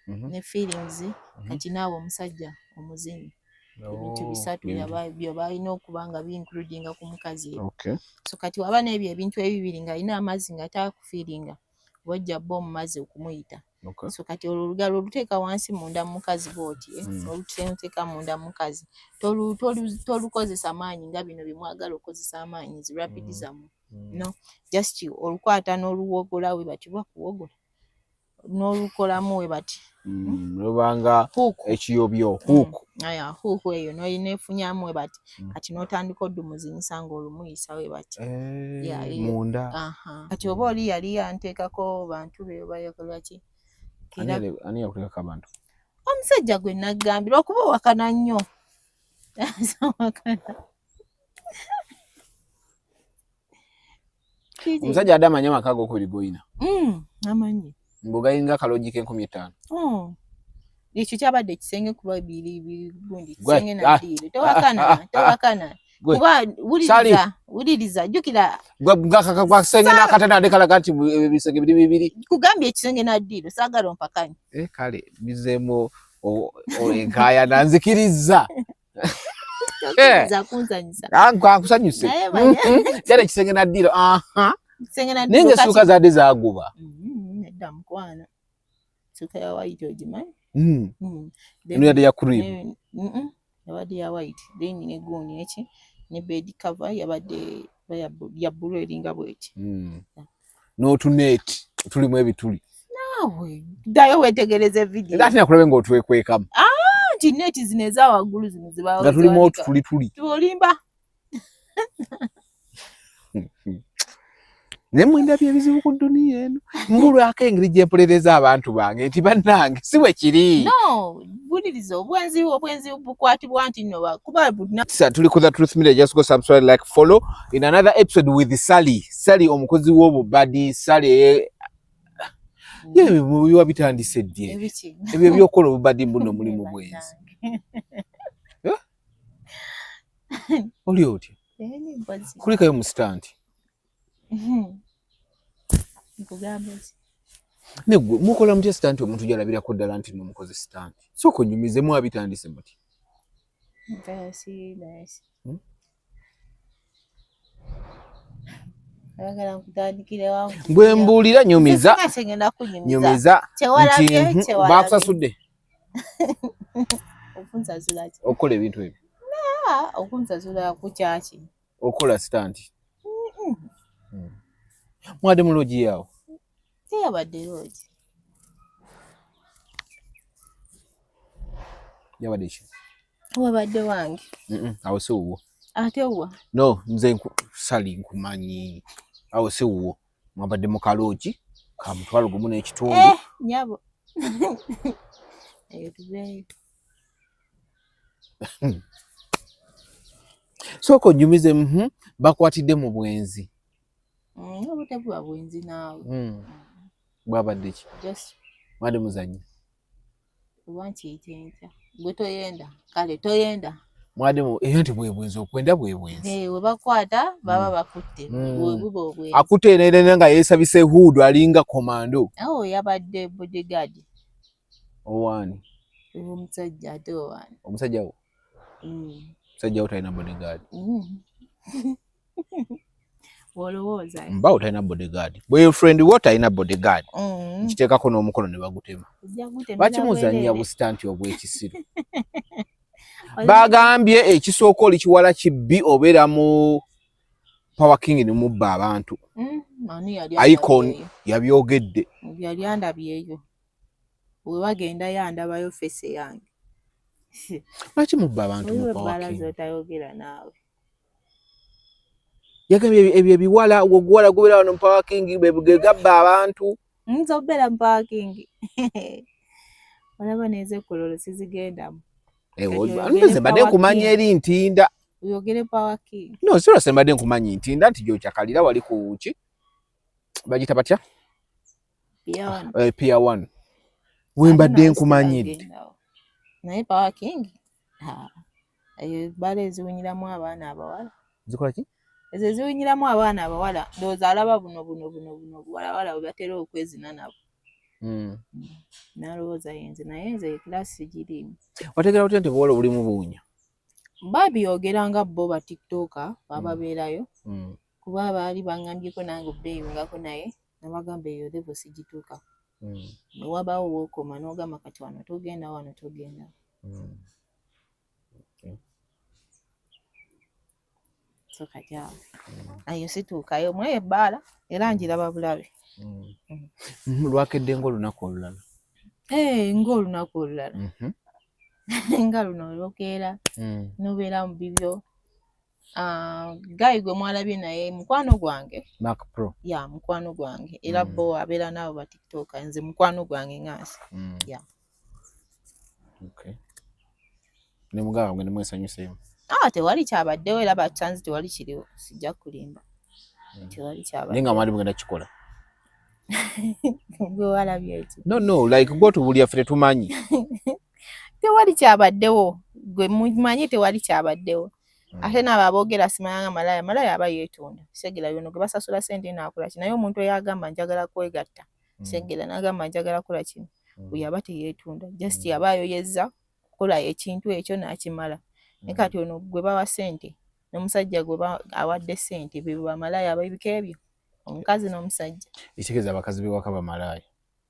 ne feelings kati naawe omusajja omuzinyi ebintu bisatu byo balina okuba nga bi-includinga ku mukazi so kati waba n'ebyo ebintu ebibiri nga alina amazzi nga taakufiiringa wajja bba omumazzi okumuyita so kati olugalo oluteeka wansi munda mu mukazi bw'oti oluteeka munda mu mukazi tolukozesa maanyi nga bino bimwagala okozesa amaanyi zi rapid zammwe no just olukwata n'oluwogola we bati bakuwogola n'olukolamu we bati lubanga ekiyobyo huuku eyo n'efunyamu we bati kati n'otandika oddumuzinyisa ng'olumuyisa we bati munda kati oba oli yali yanteekako bantu be bayakola ki ani yakuteekako abantu omusajja gwe naggambira okuba owakana nnyo omusajja adde amanyi amaka g'okubiri goyina amanyi mbugayinga akaloogi k'50,000 ekyo kyabadde kisenge kuba biri gundi kisenge naddiiro tewakana kuba wuliriza jjukira gwakisenge n'akatana ate kalaga nti ebisenge biri bibiri kugambye ekisenge naddiiro saagala ompakanya kale bizeemu enkaaya nanzikiriza nkusanyuse jale ekisenge naddiiro naye ng'essuuka zadde zaaguba nedda mukwana suuka ya white ogimanyi eno yadde ya cream yabadde ya white then ne guuni eki ne bed cover yabadde ya bbulu eringa bweti n'otuneeti tulimu ebituli naawe ddayo weetegereze vidiyo ate nakulabe ng'otwekwekamu nti neeti zino eza waggulu zino nga tulimu otutuli tulimba ne mwendabye ebizibu ku dduniya eno ngulwako engeri gye mpolereza abantu bange nti bannange si bwe kiri no buliriza obwenzi bukwatibwa nti nno kuba tuli ku The Truth Media. Just go subscribe, like, follow in another episode with Sally omukozi w'obubadi Sally biba bitandise ddi ebyo byokola obubadi mbuno mulimu bwenzi oli otya kulikayo mu stanti negwe mukola mutya stanti omuntu gyalabirako ddala nti nomukozi stanti sooka onyumize mwabitandise muti bwe mbuulira nyumiza nti bakusasudde okukola ebintu ebyo okunsasula ku kyaki okola stanti mwadde mu loogi yaawo teyabadde loogi yabadde ki wabadde wange awo si wuwo ate wa no nze Sally nkumanyi awo si wuwo mwabadde mu kaloogi ka mutwalo gumu n'ekitundu nyabo eyo tubeeyo sooka onyumize bakwatidde mu bwenzi obutabuba bwenzi naawe bwabadde ki mwadde muzannya obankiyita enkya gwe toyenda kale toyenda mwadde eyo nti bwe bwenzi okwenda bwe bwenzi we bakwata baba bakutte buba obwenzi akutte enene nga yeesabise huudu alinga komando yabadde bodyguard owaani omusajja ate owaani omusajja wo omusajja wo talina bodyguard olowooza mbawo talina bodyguard boyfriend wo talina bodyguard kiteekako n'omukono ne bagutema bakimuzannya busitanti obw'ekisiru bagambye ekisooka oli kiwala kibbi obeera mu Power King ne mubba abantu Icon yabyogedde yali andabyeyo we bagenda yandabayo fese yange lwaki mubba abantu mu Power King otayogera naawe yagambye ebyo ebiwala oguwala gubeera wano mu Power King bwe gabba abantu nza obeera mu Power King olaba n'ezekololo sizigendamu nze mbadde nkumanya eri ntinda oyogere Power King no sirwa se mbadde nkumanyi ntinda nti gyokyakalira wali ku ki bagita batya Pier 1 we mbadde nkumanyidde naye Power King eyo bale eziwunyiramu abaana abawala zikola ki ezo eziwunyiramu abaana abawala ndowooza alaba buno buwalawala bwe batera okwezina nabo Nalowooza yenze naye nze class girimu. Wategera otya nti bw'ola oli mu buunya? Babyogeranga bo ba tiktoka ababeerayo kuba baali baŋŋambyeko nange obbeeyungako naye nabagamba eyo level sigituukako. Newabaawo wookoma n'ogamba kati wano togenda wano togenda. So kati ayo situukayo mwe ebbaala era njiraba bulabe. Lwakedde ng'olunaku olulala? Ng'olunaku olulala. Nga luno olwokeera n'obeera mu bibyo. Guy gwe mwalabye naye mukwano gwange. Mac Pro? Ya, mukwano gwange. Era bo abeera n'abo ba tiktoka nze mukwano gwange ngansi. Ya. Okay. Ne mugamba gwe ne mwesanyuseemu? Tewali kyabaddewo era batanzi tewali kiriwo. Sijja kulimba. Tewali kyabaddewo. Naye nga mwali mugenda kikola? Gwe walabye eki? No, like gwe tubulya ffe tetumanyi. Tewali kyabaddewo. Gwe mumanyi tewali kyabaddewo. Ate n'abo aboogera simanyanga malaya aba yeetunda. Segera yono gwe basasula ssente n'akola ki. Naye omuntu eyagamba njagala kwegatta. Segera n'agamba njagala kola kino. Oyo aba teyeetunda. Just yaba ayoyezza kukola ekintu ekyo n'akimala. Ne kati ono gwe bawa ssente n'omusajja gwe awadde ssente be bamalaya ab'ebika ebyo. Omukazi n'omusajja. Ekitegeeza abakazi b'ewaka bamalaya.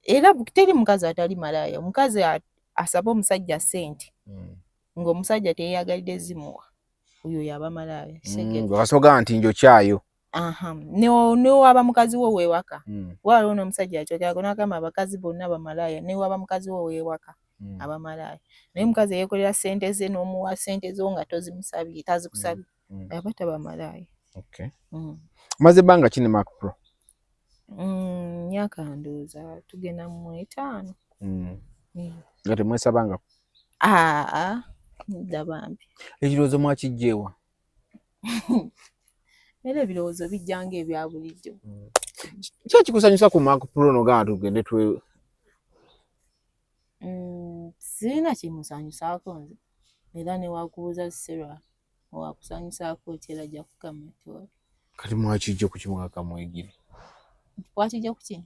Era teri mukazi atali malaya. Omukazi asaba omusajja ssente. Ng'omusajja teyeyagalidde zimuwa. Oyo yaba malaya. Basoga nti njokyayo. Ne waba mukazi wo wewaka. Waliwo n'omusajja akyokera n'agamba abakazi bonna bamalaya. Ne waba mukazi wo wewaka abamalaya. Naye mukazi yeekolera ssente ze n'omuwa ssente zo nga tozimusabye tazikusabye. Aba taba malaya. Okay. Maze banga kini Mac Pro? Myaka ndowooza tugenda mu 5. Nga temwesabanga? Ndabambi. Ekirowoozo mwakijjeewa? Era ebirowoozo bijjanga ebya bulijjo. Kiki kikusanyusa ku Mac Pro n'ogamba tugende twe? Sirina kimusanyusaako nze. Era ne wakubuuza Sarah wakusanyusaako ekyo ajja kukama tewali. Kati mwakijje ku kimwaka mwegiri? Twakijja ku kino?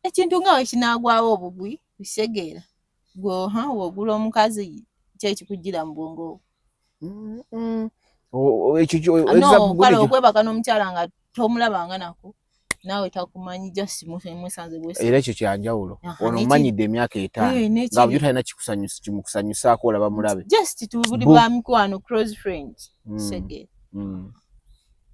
Ekintu nga we kinaagwawo obugwi bisegeera. Wogula omukazi kyekikujjira mu bwongo. Kale okwebaka n'omukyala nga tomulabanga nako naawe takumanyi just musanze bwese. Era ekyo kyanjawulo. Ono mmanyidde emyaka 5 nga byo talina kimukusanyusaako olaba mulabe. Just tubuli bwa mikwano close friends. Segeera.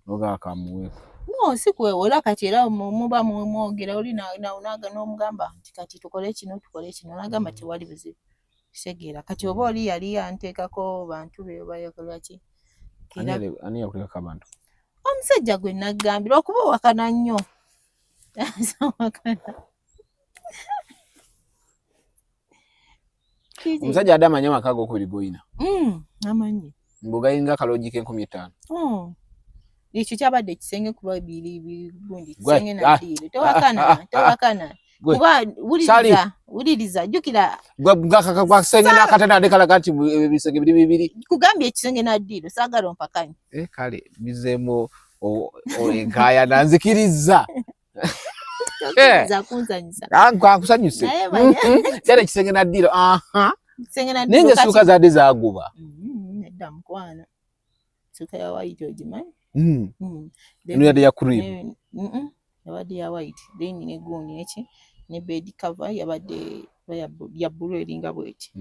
Ogakamuweeko. No, si kwewola kati era muba mwogera oli naga n'omugamba nti kati tukole kino. N'agamba tewali buzibu. Segeera kati oba oli yali yanteekako bantu be oba yakola ki? Ani yakuteekako abantu? Omusajja gwe naggambira okuba owakana nnyo. Omusajja adde amanyi amaka g'okubiri goyina? Amanyi. Mbugayinga akaloogi k'50,000. Ekyo kyabadde ekisenge kuba biri gundi kisenge na ddiiro. Tewakana. Kuba wuliriza jjukira. Gwakasenge n'akatanda kalaga nti ebisenge biri bibiri. Kugambye ekisenge na ddiiro saagala ompakanye. Kale bizeemu enkaaya nanzikirizza. Kunzanyisa. Nkusanyuse. Kyali ekisenge na ddiiro. Naye ng'essuuka zaadde zaaguba. Nedda mukwana. Ssuuka ya white ogimanyi? Eno yadde ya cream. Yabadde ya white. Then ne gundi eki ne bed cover yabadde ya blue eringa bweti.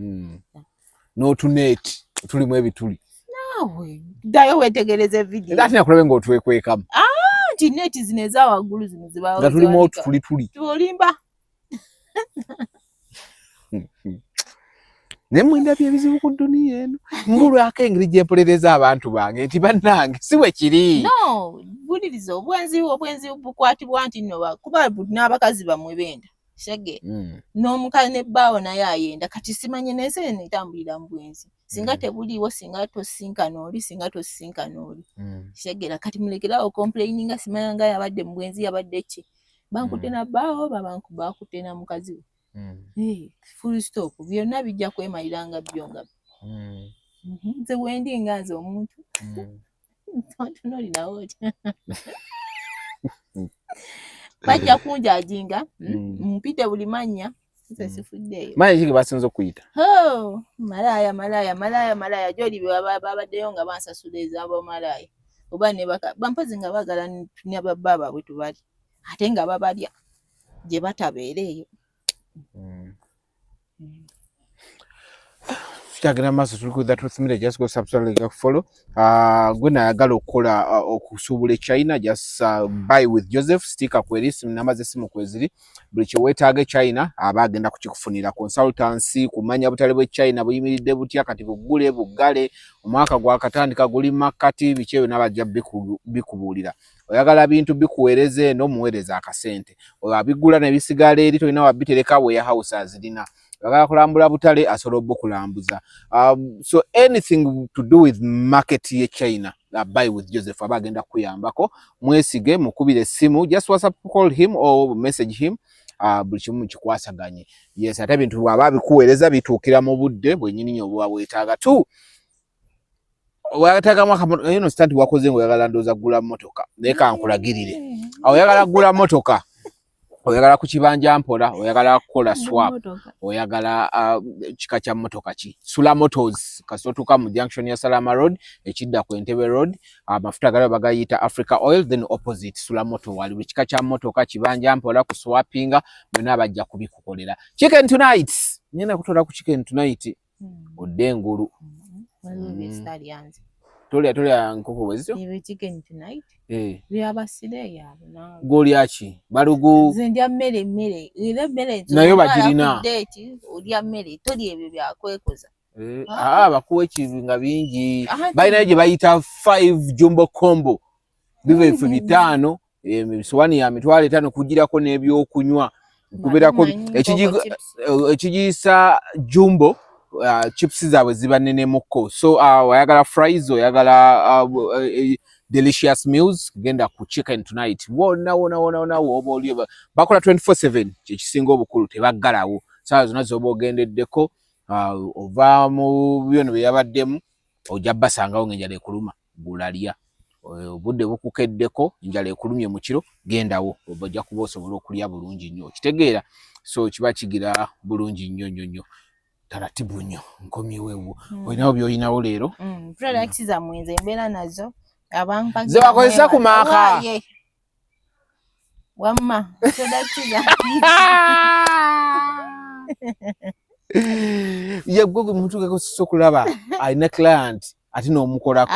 N'otuneeti tulimu ebituli. Naawe ddayo weetegereze video. Era ate nakulabe ng'otwekwekamu. Nti neeti zino eza waggulu zino zibaawo. Nga tulimu otutuli. Tulimba. Naye mwendabye ebizibu ku dduniya eno. Ng'olwako engeri gye mpolereza abantu bange nti bannange si bwe kiri. No, buliriza obwenzi bukwatibwa nti nno kuba n'abakazi bamwe benda. Shege. N'omukazi n'ebbaawo naye ayenda. Kati simanye n'ensi netambulira mu bwenzi. Singa tebuliiwo, singa tosinkana oli, singa tosinkana oli. Shegera kati mulekerawo complaininga simanyanga yabadde mu bwenzi yabadde ki. Bankute na bbaawo bakutte na mukazi we. Full stop. Byonna bijja kwemaliranga byo nga. Nze wendi nga nze omuntu. Tonolinawo otya. bajja kunjajinga mpite buli mannya nze sifuddeeyo manya kiki basinza okuyita malaya joli babaddeyo nga bansasula ezabo malaya oba ne bampozi nga bagala ne bababa bwe tubali ate nga babalya gye batabeereeyo kyagenda maaso tuli ku Truth Media. Just go subscribe, like, follow. Gwe nayagala okukola okusuubula China, just buy with Joseph, sticker kweri namba z'essimu kweziri buli kye weetaaga China aba agenda kukikufunira consultancy kumanya butale bwe China buyimiridde butya kati bugule bugale omwaka gwa katandika guli makati bichewe n'abajja bikubuulira oyagala bintu bikuweereze no muweereza akasente abigula ne bisigala eri tolina wabitereka warehouse azirina oyagala kulambula butale asobola okulambuza so anything to do with market ye China buy with Joseph aba agenda kuyambako mwesige mukubire essimu just WhatsApp call him or message him buli kimu kikwasaganye yes ate bintu aba bikuweereza bituukira mu budde bwennyini nyo bwa weetaaga tu oyagala mwaka you know stand wakoze ngo oyagala ndoza gula motoka leka nkulagirire oyagala gula motoka oyagala kukibanja mpola oyagala kukola swap oyagala kika kya motoka ki Sula Motors kasotuka mu junction ya Salama Road ekidda ku Entebbe Road amafuta galo bagayita Africa Oil then opposite Sula Motor wali kika kya motoka kibanja mpola ku swappinga mena bajja kubikukolera chicken tonight nyina kutola ku chicken tonight odengulu Tolia nkoko wezito chicken tonight byabasire yabo na goliachi balugu zinja mmere ile mmere nayo bagirina date olya mmere toli ebyo byakwekoza bakuwe kibinga bingi bayina je bayita 5 jumbo combo bive ifu bitano miswani ya mitwale 5 kujirako nebyo kunywa kubirako ekijisa jumbo chips zawe ziba nene moko so wayagala fries oyagala delicious meals genda ku chicken tonight wona oba oliyo bakola 24/7 kisinga obukulu tebagalawo saa zonna zoba ogendeddeko ova mu byono byabaddemu ojja basangawo ng'enjala ekuluma gulalya obudde bukukeddeko enjala ekulumye mu kiro gendawo ojja kuba osobola okulya bulungi nnyo kitegeera so kiba kigira bulungi nnyo taratibu nnyo nkomyewo olinawo by'olinawo leero products za mwenze mbeera nazo abantu ze bakozesa ku maaka wamma products za yegwe muntu kakosa okulaba alina client ati n'omukolako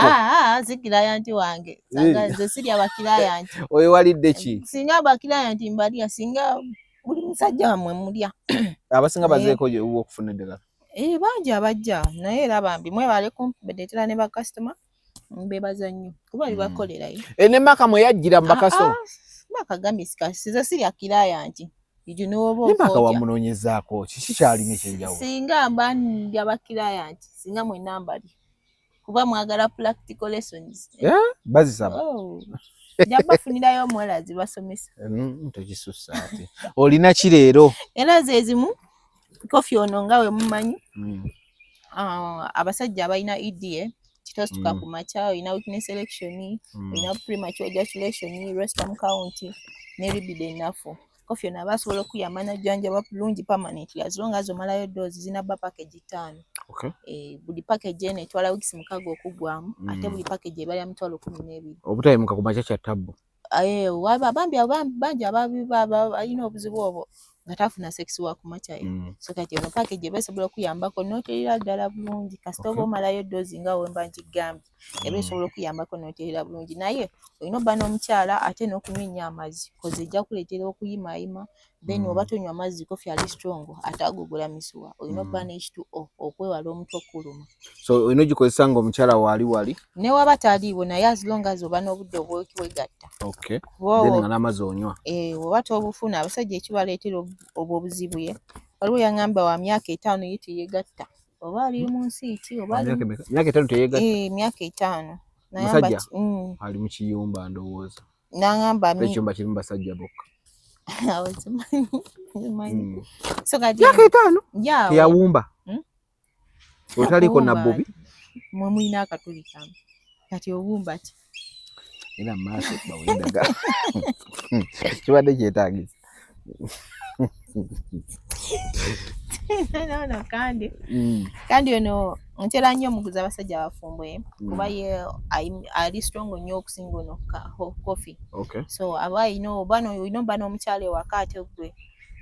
si client wange sanga nze siri aba client oyo walidde ki singa aba client mbalya singa buli musajja wamwe mulya abasinga bazeeko je uwo okufuna eddagala bangi abajja naye era bambi mwebale kumpi bedeetera ne bakasitoma mbebaza nnyo kuba bibakolerayo ne maka mwe yajjira mu bakasitoma bakagambye sikasiza sirya client ijo n'oba maka wamunoonyezaako kiki kyalina ekyenjawulo singa mbandi aba client singa mwenna mbali kuba mwagala practical lessons bazisaba jabafunirayo omuwala zibasomesa tokisussa ate olina ki leero era zezimu kofi ono nga we mumanyi abasajja abalina EDA kitostuka ku macha olina weakness selection olina premature ejaculation restum count ne libido enafu kofi ono abasobola okuyamba najjanjaba bulungi permanently as long as omalayo dose zinaba package 5 buli package ene etwala weeks mukago okugwamu ate buli package ebalya mitwalo 12 obutayimuka ku macha kya tabbo waba bambi bangi abalina obuzibu obwo nga tafuna sex wa kumacha so kati ono package ebesobola okuyambako n'oterera ddala bulungi kasita oba omalayo dose nga wemba nkigambi ebesobola okuyambako n'oterera bulungi naye olina obba n'omukyala ate n'okunywa ennyo amazzi koze ejja kuleetera okuyimayima then oba tonywa amazzi kofi ali strong ate agogola misuwa olina obba n'H2O okwewala omutwe okuluma so olina ogikozesa nga omukyala wali ne waba taliiwo naye as long as oba n'obudde obwegatta then nga n'amazzi onywa oba tobufuna abasajja ekibaleetera obwo obuzibuye waliwo yangamba wa myaka 5 ye teyegatta oba ali mu nsi ki oba myaka 5 teyegatta myaka 5 musajja ali mu kiyumba ndowooza nangamba ekiyumba kirimu basajja bokka so kati myaka 5 teyawumba otaliko na bobi mwe mulina akatuli kamu kati owumba ki ina maaso bawindaga kibadde kyetaagisa no kandi ono ntera nnyo omuguzi abasajja abafumbo kuba ye ali strong nnyo okusinga ono coffee. So aba olina omukyala ewaka ate gwe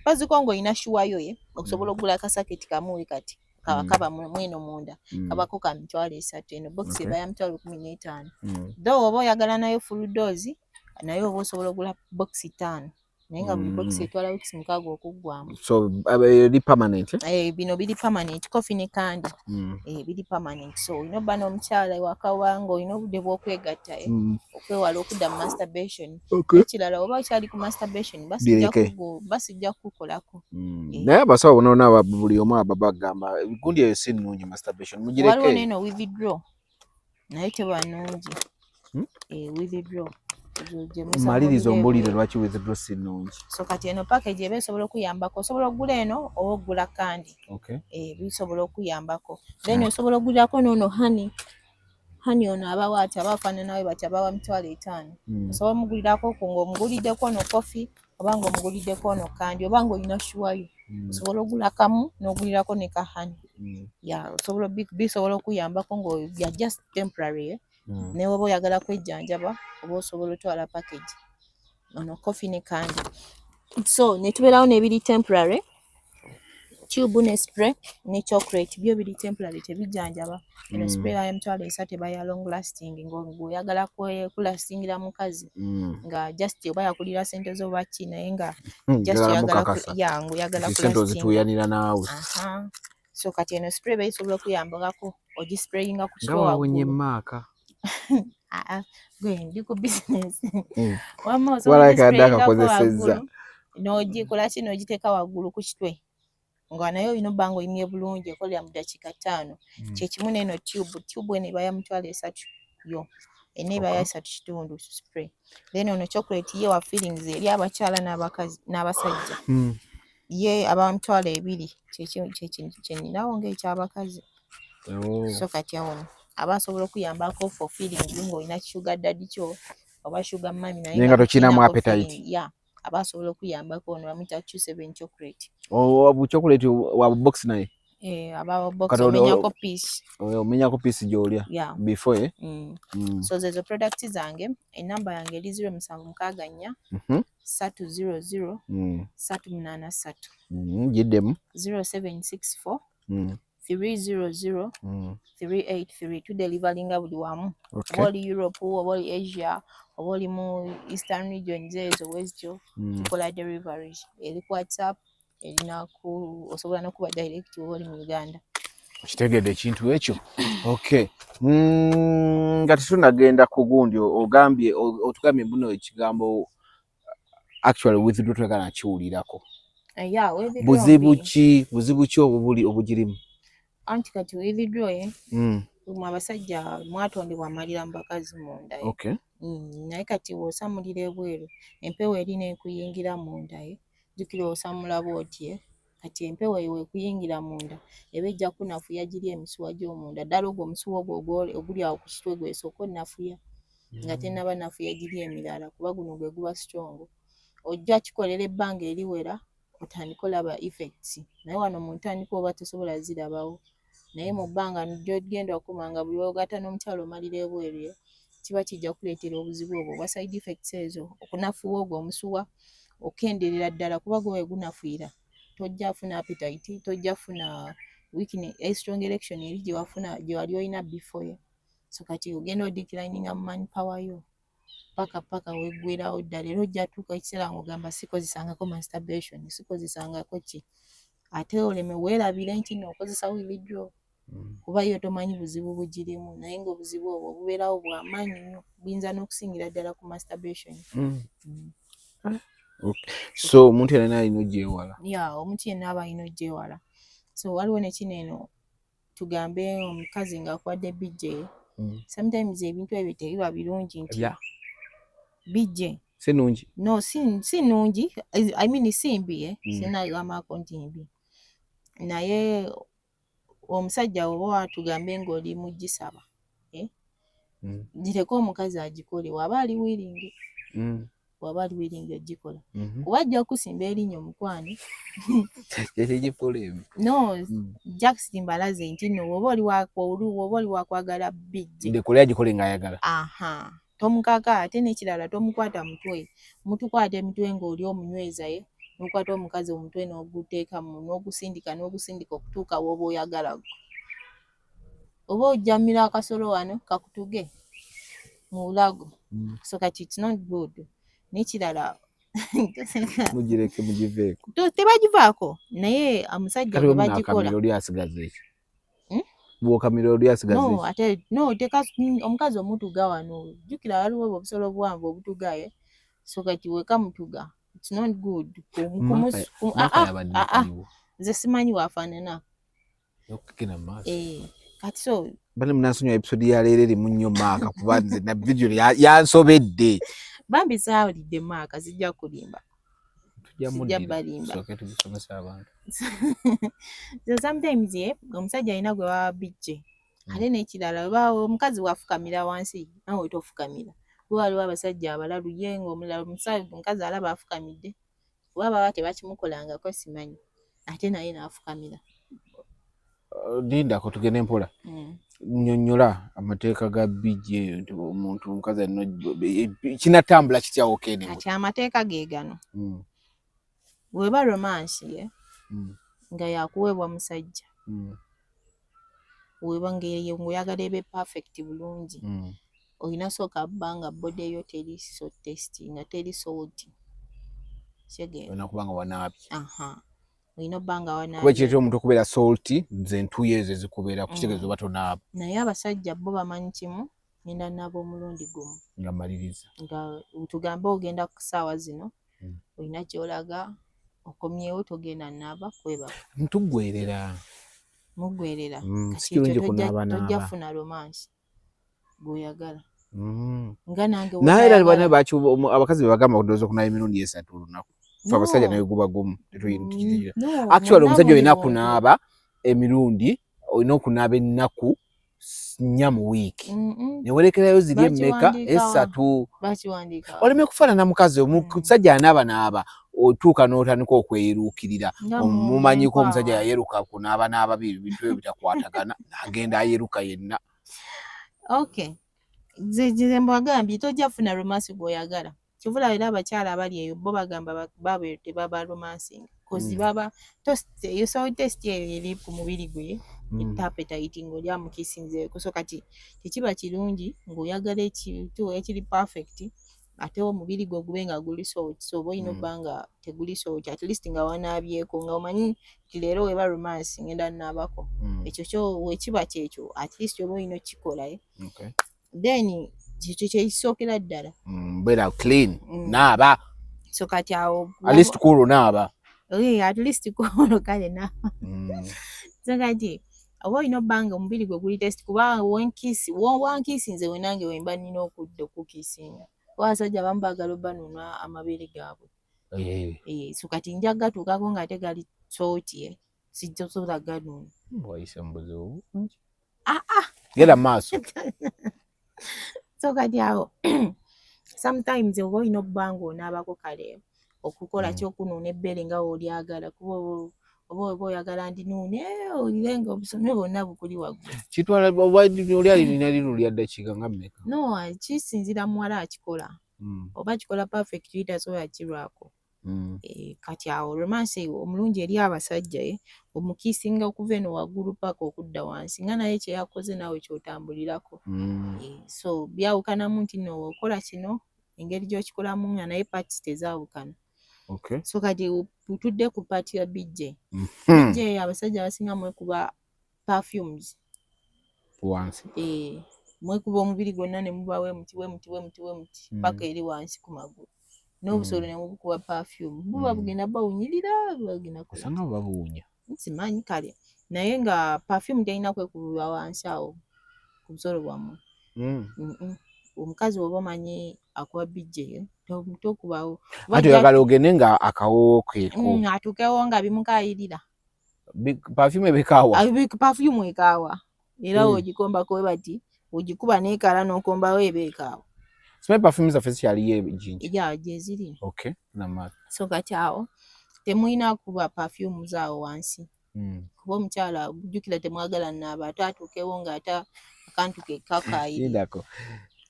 baziko ng'olina shuwayo okusobola okugula akasaketi kamu kati kaba mweno munda kabako ka $3 eno box eba $15 though oba oyagala nayo full dose nayo oba osobola okugula box 5 naye nga buli box etwala weeks 6 okuggwamu. So biri permanent bino biri permanent coffee ne kandi biri permanent. So olina obba n'omukyala ewaka wange olina obudde bw'okwegatta okwewala okudda mu masturbation. Ekirala oba okyali ku masturbation basijja kukolako. Naye abasawo bonaona buli omu aba bagamba gundi eyo si nnungi masturbation mugireke. Waliwo neno withdraw naye teba nnungi. Withdraw maliriza ombulire lwaki withdraw si nnungi. So kati eno package eba esobola okuyambako osobola okugula eno oba okugula kandi bisobola okuyambako. Then osobola okugulako n'ono honey ono abawaati abafaanana nawe bati abawa $5. Osobola omugulirako ng'omuguliddeko ono coffee oba ng'omuguliddeko ono kandi oba ng'olina shuwayo osobola okugula kamu n'ogulirako ne ka honey. Bisobola okuyambako ng'obya just temporary naye oba oyagala kwejjanjaba oba osobola otwala package ono coffee ne kandi. So ne tubeerawo n'ebiri temporary tube ne spray ne chocolate byo biri temporary tebijjanjaba. Eno spray ya $3 eba ya long lasting ng'oyagala kulastingira mukazi nga just oba yakulira sente zo baki naye nga just oyagala kulastingira naawe. So kati eno spray eba esobola okuyambako ogisprayinga ku kitwe waggulu. Ndi ku business wamma osobola n'ogikola ki n'ogiteeka waggulu ku kitwe nga naye olina obba ng'oyimye bulungi ekolera mu dakiika 5. Kyekimu n'eno tube eno eba ya $3 yo eno eba ya 3.5 spray. Then ono chocolate ye wa feelings eri abakyala n'abasajja ye aba $2 kyeninawo ng'ekyabakazi. So kati awo aba asobola okuyambako for feelings ng'olina sugar daddy kyo oba sugar mami naye nga tokinamu appetite. Aba asobola okuyambako ono bamuyita Q7 chocolate. Chocolate wa box naye aba box omenyako piece. Omenyako piece gy'olya before So zezo products zange enamba yange eri 0764 300 383 giddemu 0764 300 383 tudelivalinga buli wamu. Oba oli Europe oba oli Asia oba oli mu Eastern regions ezo wezityo tukola deliveries eri ku WhatsApp osobola n'okuba direct oba oli mu Uganda. Kitegedde ekintu ekyo. Nga tetunagenda ku gundi otugambye buno ekigambo actually withdraw twagala nakiwulirako. Buzibu ki obugirimu? Anti kati withdraw mu abasajja mwatondebwa amalira mu bakazi munda naye kati w'osamulira ebweru empewo eri n'ekuyingira munda jjukira osamula bw'oti kati empewo eyo ekuyingira munda eba ejja kunafuya giri emisuwa gy'omunda ddala ogwo omusuwa ogwo oguli awo ku kitwe gwesooka onafuya nga tennaba nafuya giri emirala kuba guno gwe guba strong. Ojja kikolera ebbanga eriwera otandika olaba effects naye wano mu ntandikwa oba tosobola zirabawo naye mu bbanga gy'ogenda okumanga buli lw'ogatta n'omukyalo omalira ebweru kiba kijja kuleetera obuzibu obwo obwa side effects ezo okunafuwa ogwo omusuwa okenderera ddala kuba gwe gunafuira tojja funa appetite tojja funa weakness strong erection eri gye wali olina before. So kati ogenda odeclininga mu manpower yo paka weggwerawo ddala era ojja tuuka ekiseera ng'ogamba sikozesangako masturbation sikozesangako ki ate oleme weerabire nti n'okozesa withdraw kuba yo tomanyi buzibu bugirimu naye ng'obuzibu obwo bubeerawo bw'amaanyi nnyo buyinza n'okusingira ddala ku masturbation. So omuntu yenna alina ogyewala. Omuntu yenna aba alina ogyewala. So waliwo ne kino eno tugambe omukazi ng'akwadde bijje sometimes ebintu ebyo tebiba birungi nti bijje si nnungi. No si nnungi I mean si mbi sinagambako nti mbi naye omusajja oba tugambe ng'oli mu gisaba gireko omukazi agikole waba ali willing waba ali willing agikola kuba ajja kusimba erinnya omukwano no Jackson Mbalaze nti no woba oli wakwagala bijje ndekole agikole ng'ayagala tomukaka ate n'ekirala tomukwata mutwe mutukwata emitwe ng'oli omunyweza ye n'okwata omukazi omutwe n'oguteeka n'ogusindika okutuuka w'oba oyagala oba ojjamira akasolo wano kakutuge mu bulago so kati it's not good n'ekirala mugireke mugiveeko tebagivaako naye omusajja gwe bagikola bw'okamira oli asigaze omukazi omutuga wano jjukira waliwo obusolo buwanvu obutugaye so kati weka mutuga it's not good nze simanyi waafaanana kati so bane munasonywa episode ya leero erimu nnyo maaka kuba nze na video yansobedde bambi saawulidde maaka zijja kulimba tujja balimba so sometimes omusajja alina gwe baba bijje ate n'ekirala olwawo omukazi wafukamira wansi nawe tofukamira waliwo abasajja abalalu ye ng'omulala omukazi alaba afukamidde kuba baba tebakimukolangako simanyi ate naye n'afukamira lindako tugende mpola nnyonnyola amateeka ga bijje nti omuntu omukazi alina kinatambula kityawo kene kati amateeka ge gano weba romance nga yakuweebwa musajja weba ng'oyagala ebe perfect bulungi olina sooka bbanga body eyo teri so tasty nga teri salty olina kubanga wanaabye olina bbanga wanaabye kuba ekireetera omuntu okubeera salty nze entuuyo ezo ezikubeera ku kitegeeza oba tonaaba naye abasajja bo bamanyi kimu ngenda naaba omulundi gumu nga maliriza nga tugambe ogenda ku ssaawa zino olina kyolaga okomyewo togenda naaba kwebaka mugwerera sikirungi kunaaba tojja funa romance gweoyagala nga nange naye era bane abakazi bebagamba kudooza okunaaba emirundi 3 olunaku fe abasajja naye guba gumu actually omusajja olina kunaaba emirundi olina okunaaba ennaku 4 mu wiiki newerekerayo ziri emmeka 3 oleme kufaanana mukazi omusajja anaaba otuuka n'otandika okweyeruukirira mumanyiko omusajja yayeruka kunaaba bintu ebyo bitakwatagana agenda ayeruka yenna nze mbagambye tojja funa romance gweoyagala kivula era abakyala abali eyo bo bagamba baabwe tebaba romancing kozi baba yosawo test eyo eri ku mubiri gwe appetite ng'olya mukisinzeeko so kati tekiba kirungi ng'oyagala ekintu ekiri perfect ate omubiri gwe gube nga guli salt so oba olina obbanga teguli salt at least nga wanaabyeko nga omanyi nti leero weba romance ngenda nnaabako ekyo kyo wekiba kyekyo at least oba olina okikola then kyekyo kyekisookera ddala beera clean naaba so kati awo at least kuolo naaba at least kuolo kale naaba so kati oba olina obbanga omubiri gwe guli test kuba wankisi nze wenange wemba nina okudda okukisinga abasajja abamu baagala obbanunwa amabeere gaabwe so kati nja gatuukako nga ate gali sooti sijja sobola ganuuna wayise mubuzibu genda maaso so kati awo sometimes oba olina obbanga onaabako kale okukola kyokunuuna ebbeere nga wolyagala kuba oba oyagala ndinuune olire nga obusome bwonna bukuli waggulu kitwala oli alina lino lya ddakiika nga mmeka no kisinzira muwala akikola oba akikola perfect tasobola kirwako kati awo romance omulungi eri abasajja omukiisinga okuva eno waggulu paka okudda wansi nga naye kyeyakoze naawe kyotambulirako so byawukanamu nti no okola kino engeri gy'okikolamu nga naye parts tezaawukana so kati tutudde ku paati ya bijje bijje abasajja abasinga mwekuba perfumes wansi mwekuba omubiri gwonna ne muba wemuti paka eri wansi ku magulu n'obusolo ne mubukuba perfume buba bugenda bawunyirira bagenda kusanga babuwunya simanyi kale naye nga perfume terina kwekubibwa wansi awo ku busolo bwammwe omukazi oba omanyi akuba bijje tokubawo ate oyagala ogende nga akawoowo keeko atuukewo nga bimukayirira perfume bekaawa perfume ekaawa era wogikombako we bati ogikuba n'ekala n'okombawo ebeeka awo. Smell perfume zaffe zikyaliyo ejinja? Ya gye ziri. Okay, namaani. So kati awo temulina kuba perfume zaawo wansi. Kuba omukyala jjukira temwagala nnaaba ate atuukewo ng'ate akantu ke kakaayiri.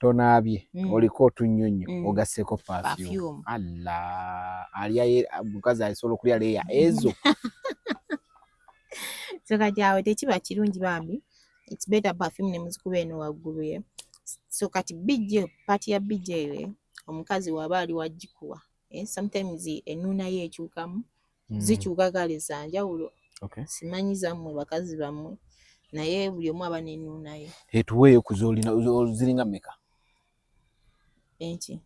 Tonaabye oliko otunnyonnyo ogasseeko perfume. Allah alya mukazi asobola okulya leeya ezo. So kati awo tekiba kirungi bambi. It's better perfume ne muzikuba eno waggulu ye. So kati bijje pati ya bijje eyo omukazi waba ali wagikuwa. Sometimes ennuuna ye ekyukamu. Zikyuka kale za njawulo. Simanyi zammwe bakazi bammwe naye buli omu aba n'ennuuna ye. Etuweeyo ku z'olina ziringa mmeka? Enki?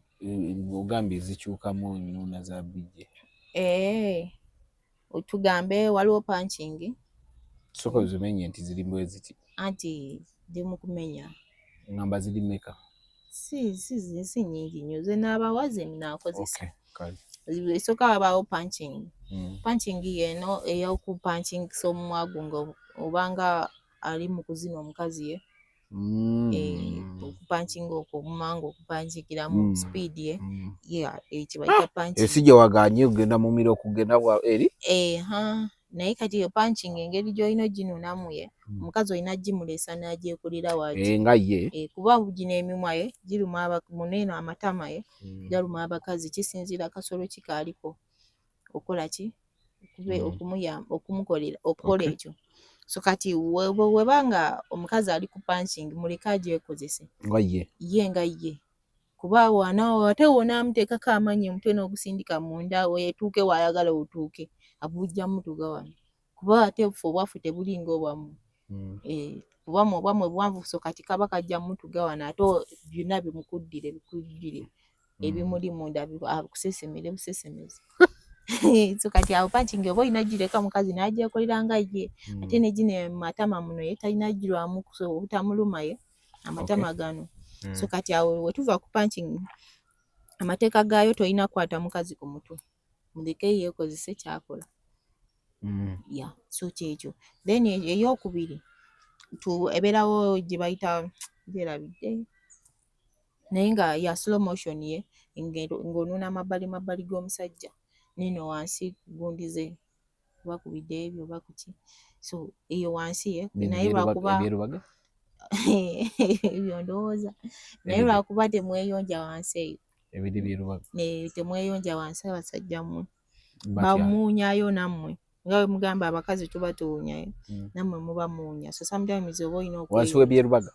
Ogambye zikyukamu ennuuna za bijje. Tugambe waliwo punching. Sooka ozimenye nti ziri bwe ziti. Anti ndi mu kumenya. Ngamba ziri mmeka? Si nnyingi nnyo ze n'abawaze naakozesa. Esooka wabaawo punching. Punching y'eno ey'okupankingisa omumwa gwo obanga ali mu kuzina omukazi ye. Okupankinga okwo omumwa ng'okupankingiramu speed ye. Ekyo bayita punching. Esijja waganye ogenda mu miro okugenda eri? Naye kati iyo punching engeri gy'olina oginuunamu ye omukazi olina gimulesa n'agyekulira waagi. Nga ye? Kuba gino emimwa ye giruma muneeno amatama ye galuma abakazi kisinziira akasolo kikaaliko okola ki okukola ekyo. So kati webanga omukazi ali ku punching muleka agyekozese nga ye kuba ate wonaamuteekako amannya omutwe n'ogusindika munda weetuuke waayagala otuuke abujjamu tuga wano kuba ate ffe obwaffe tebulinga obwammwe. Kubamu obwammwe buwanvu so kati kaba kajja mutuga wano ate byonna bimukuddire bikujjire ebimuli munda akusesemere busesemezi. So kati awo punching oba olina gireka mukazi n'agyekolera nga ye ate ne gino matama muno ye talina girwamu obutamuluma ye amatama gano. So kati awo we tuva ku punching amateeka gaayo tolina kukwata mukazi ku mutwe muleke yeekozese kyakola. So kyekyo. Then ey'okubiri ebeerawo gye bayita gyerabidde naye nga ya slow motion ye ng'onuuna amabbali g'omusajja nino wansi gundize bakubidde ebyo oba kuki. So eyo wansi ye naye lwakuba ebyo ndowooza naye lwakuba temweyonja wansi eyo temweyonja wansi abasajja mmwe bamuunyayo nammwe nga bwe mugamba abakazi tuba tuwunyayo nammwe muba muwunya. So sometimes oba olina wansi w'ebyerubaga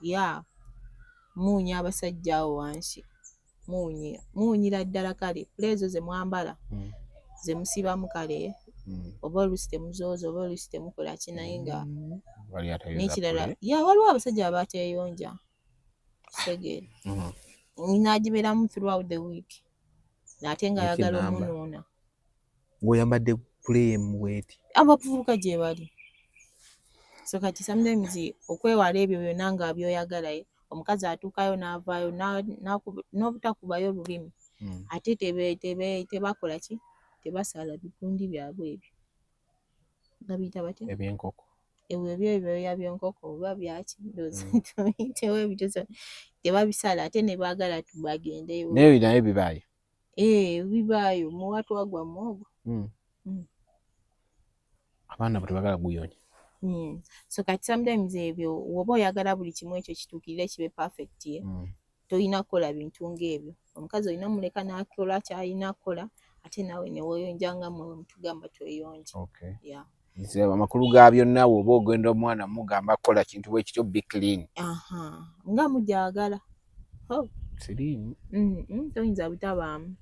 muunya abasajja awo wansi muwunyira ddala kale puleezo ze mwambala ze musibamu kale oba oluusi temuzooza oba oluusi temukola ki naye nga n'ekirala waliwo abasajja abateeyonja kisegeera n'agiberamu throughout the week ate nga ayagala omunuuna ng'oyambadde pulemu bweti abavubuka gye bali. So kati sometimes okwewala ebyo byonna nga byoyagalayo omukazi atuukayo n'avaayo n'obutakubayo lulimi ate tebakola ki tebasala bigundi byabwe ebyo babiyita batya ebyenkoko ebyoya by'enkoko oba byaki tubiyitewo ebyo tebabisala ate ne baagala bagendeyo naye naye bibaayo bibaayo muwatwa gwammwe ogwo abaana bwe tebagala guyonya. So kati sometimes ebyo woba oyagala buli kimu ekyo kituukirire kibe perfect ye tolina kukola bintu ng'ebyo. Omukazi olina muleka n'akola ky'alina kukola ate naawe ne weeyonja nga mmwe mutugamba tweyonja. Amakulu ga byonna woba ogenda omwana mugamba kukola kintu bwe kityo be clean nga mujagala siriimu toyinza butabaamu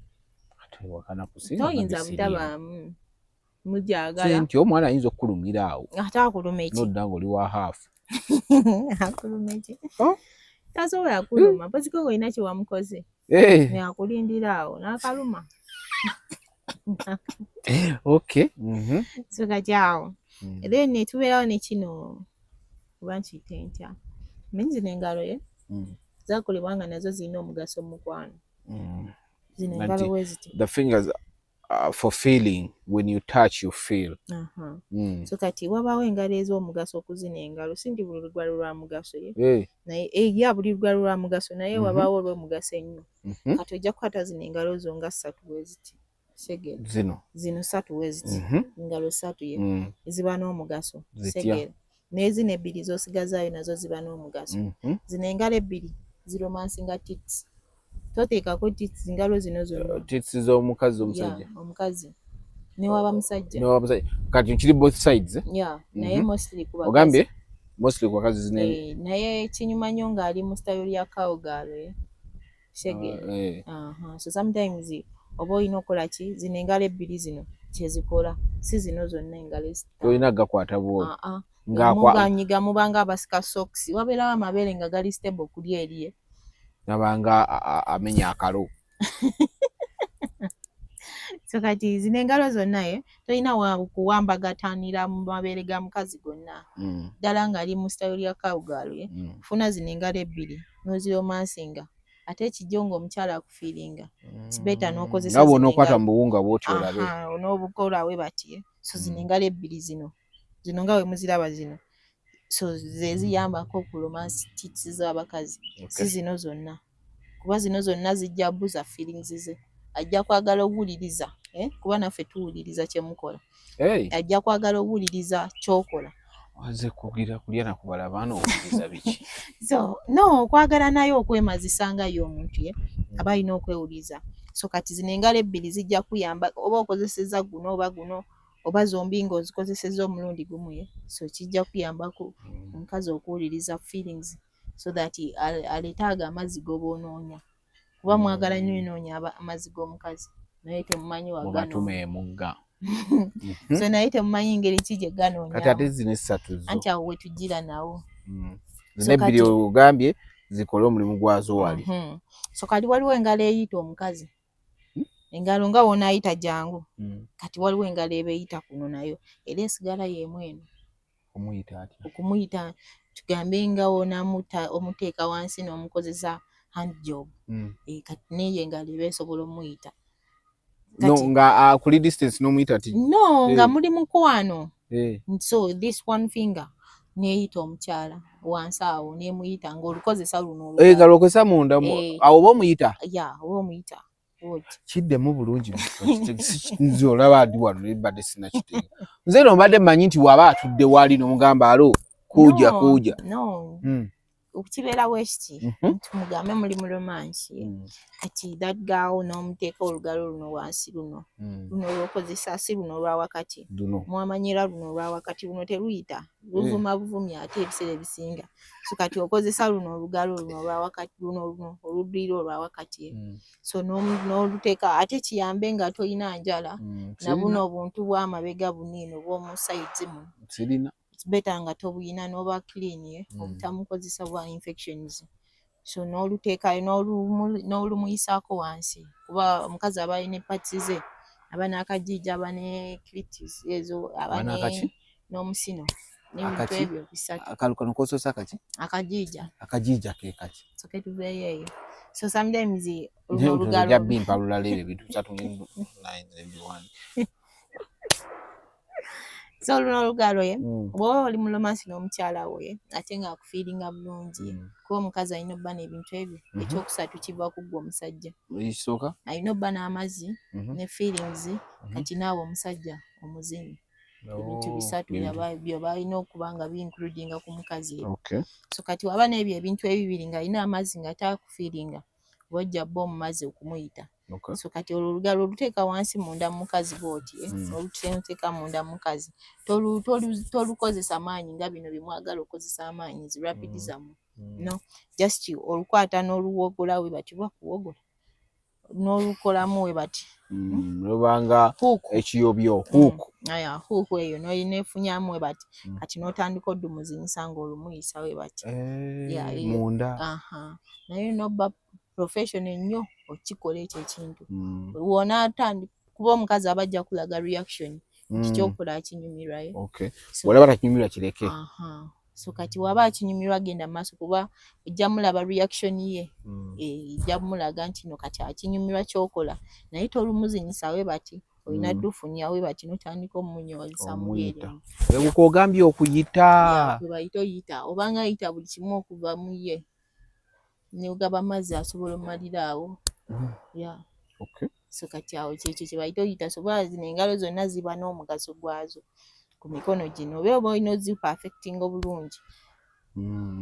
mujagala nti omwana ayinza okukulumira awo ate akuluma eki nodda ng'oli wa haafu akuluma eki tasobola kuluma mpoziko ng'olina kye wamukoze akulindira awo n'akaluma. So kati awo then netubeerawo ne kino kuba nkiyite ntya manyi zino engalo ye zakolebwa nga nazo zirina omugaso mu mukwano zino engalo bwe ziti the fingers for feeling. When you touch, you feel. So kati wabawo engalo ez'omugaso okuzina engalo sindi buli lugalo lwa mugaso ye naye ya buli lugalo lwa mugaso naye wabawo olw'omugaso ennyo kati ojja kukwata zino engalo zo nga 3 bwe ziti segere zino 3 bwe ziti engalo 3 ye ziba n'omugaso segere n'ezino 2 z'osigazaayo nazo ziba n'omugaso zino engalo 2 ziromansinga tits toteekako tits engalo zino zonna tits z'omukazi omusajja omukazi newaba musajja kati kiri both sides naye mostly kuba ogambye mostly kwa kazi zine naye kinyuma nnyo ng'ali mu style ya cowgirl segere so sometimes oba olina okukola ki zino engalo 2 zino kyezikola si zino zonna engalo olina gakwata bwoli muganyiga mubanga abasika socks wabeerawo amabeere nga gali stable kuli eriye nabanga amenya akalo so kati zino engalo zonna tolina kuwambagatanira mu mabeere ga mukazi gonna ddala ng'ali mu style ya cowgirl funa zino engalo 2 n'oziromansinga ate ekijjo ng'omukyala akufiiringa kibeta n'okozesa nabo n'okwata mu buwunga bw'oti olabe n'obukola we bati so zino engalo 2 zino nga we muziraba zino so ze ziyambako okuromansi tits z'abakazi si zino zonna kuba zino zonna zijja buza feelings ze ajja kwagala okuwuliriza kuba naffe tuwuliriza kye mukola ajja kwagala okuwuliriza ky'okola waze kugira kulya na kubala baana okuwuliriza biki so no kwagala naye okwemazisa nga y'omuntu aba alina okwewuliza so kati zino engalo 2 zijja kuyamba oba okozeseza guno oba guno oba zombi ng'ozikozeseza omulundi gumu so kijja kuyambako omukazi okuwuliriza feelings so that aleetaaga amazzi g'oba onoonya kuba mwagala nnyo noonya amazzi g'omukazi naye temumanyi waganomugga so naye temumanyi ngeri ki gye ganoonya kati ate zino 3 zo anti awo wetugira nawo zino 2 ogambye zikole omulimu gwazo wali so kati waliwo engalo eyita omukazi engalo nga wonaayita jangu kati waliwo engalo eba eyita kuno nayo era esigala y'emu eno okumuyita tugambe nga omuteeka wansi n'omukozesa hand job kati neyo engalo eba esobola omuyita nga kuli distance n'omuyita ti nga muli mukwano so this one finger neeyita omukyala wansi awo nemuyita ng'olukozesa luno engalo okozesa munda awo oba omuyita oba omuyita kiddemu bulungi nze olaba ndi wano nebadde sinakitegeera nze eno mbadde mmanyi nti waba atudde wali n'omugamba alo kuuja okukibeerawo ekiti tumugambe muli mu romansi kati that girl n'omuteeka olugalo luno wansi luno olwokozesa si luno olwa wakati mwamanyira luno olwa wakati luno teruyita luvuma buvumya ate ebiseera ebisinga so kati okozesa luno olugalo luno olwa wakati luno oluddirira olwa wakati so n'oluteeka ate kiyambe nga toyina njala na buno obuntu bw'amabega buniino bw'omu sides muno sirina beta nga tobuyina n'oba clean obutamukozesa bwa infections so n'oluteekayo n'olumuyisaako wansi kuba omukazi aba alina parts ze aba n'akajiija aba ne clitis ezo aba n'omusino n'ebintu ebyo bisatu kano kososa kati akajiija ke kati so ketuveeyo eyo so sometimes olugalo bimpa lulala ebyo bintu bisatu so luno olugalo bw'oba oli mu romansi n'omukyala we ate ng'akufiiringa bulungi kuba omukazi alina obba n'ebintu ebyo ekyokusatu kiva ku ggwe omusajja ekisooka alina obba n'amazzi ne feelings kati naawe omusajja omuzini ebintu bisatu byoba alina okuba nga bi-includinga ku mukazi so kati waba n'ebyo ebintu ebibiri ng'alina amazzi nga taakufiiringa bw'ojja bba omumazzi okumuyita so kati olwo olugalo oluteeka wansi munda mu mukazi bw'oti oluteeka munda mu mukazi tolukozesa maanyi nga bino bimwagala okozesa amaanyi zi rapid zammwe no just olukwata n'oluwogola we bati bwa kuwogola n'olukolamu we bati lubanga ekiyobyo huuku eyo n'efunyamu we bati kati n'otandika oddumuzinyisa ng'olumuyisa we bati munda naye n'obba professional nnyo okikola ekyo ekintu wona kuba omukazi aba ajja kulaga reaction nti kyokola akinyumirwayo olaba takinyumirwa kireke so kati waba akinyumirwa genda maaso kuba ojja mulaba reaction ye ejja mulaga nti no kati akinyumirwa kyokola naye tolumuzinyisa we bati olina dufunya we bati notandika omunyolesa mugere uko ogambye okuyita kwe bayita oyita obanga ayita buli kimu okuva mu ye ne ugaba amazzi asobola omalira awo so kati awo kyekyo kye bayita oyita sobola zino engalo zonna ziba n'omugaso gwazo ku mikono gino oba olina ozi perfecting obulungi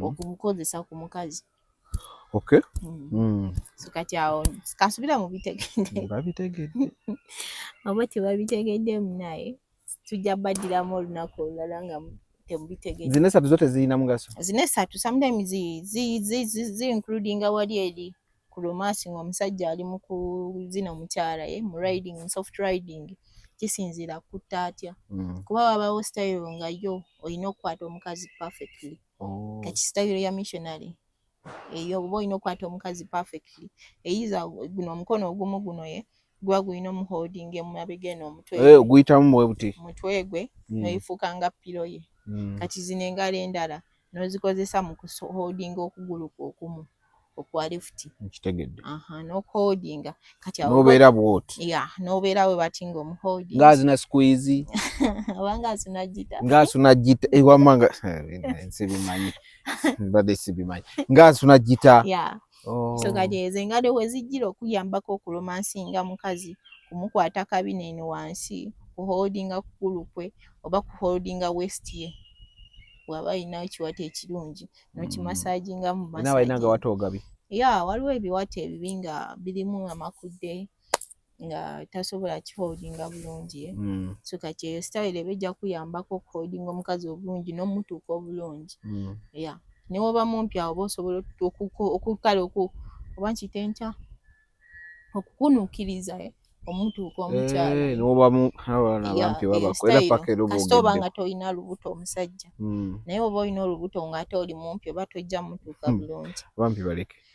okumukozesa ku mukazi so kati awo kasubira mu bitegedde oba tebabitegedde munaye tujja badiramu olunaku olulala nga temubitegedde. Zino esatu zote zirina mugaso? Zino esatu sometimes zi includinga wali eri ku romance ng'omusajja ali mu kuzina mukyala mu riding, mu soft riding kisinzira kutta atya kuba wabawo style nga yo olina okukwata omukazi perfectly kati style ya missionary eyo oba olina okukwata omukazi perfectly eyiza guno omukono ogumu guno gwa gulina omuholding mu mabega n'omutwe guyitamu bwebuti mutwe gwe n'oyifuuka nga pilo ye kati zino engalo endala n'ozikozesa mu kuholdinga okugulu okumu okwa left kitegedde n'okuholdinga kati n'obeera bwoti n'obeera we bati ng'omuholding ngazina squeeze obanga asunagita ewamanga nsibimanyi mbadde sibimanyi ng'asunagita so kati ezo engalo we zijjira okuyambako okuromansinga mukazi kumukwata kabina eno wansi kuholdinga kugulu kwe oba kuholdinga west ye bw'aba alina ekiwata ekirungi n'okimasaaginga mu masaji. Nawe nanga wata ogabi? Waliwo ebiwata ebibi nga birimu amakudde nga tasobola kiholdinga bulungi so kati eyo style eba ejja kuyambako okuholdinga omukazi obulungi n'omutuuka obulungi ne woba mumpi awo oba osobola okukala oba nkite ntya okukunuukiriza omutuuka omukyala kasita oba nga tolina lubuto omusajja naye oba olina olubuto ng'ate oli mumpi oba tojja mutuuka bulungi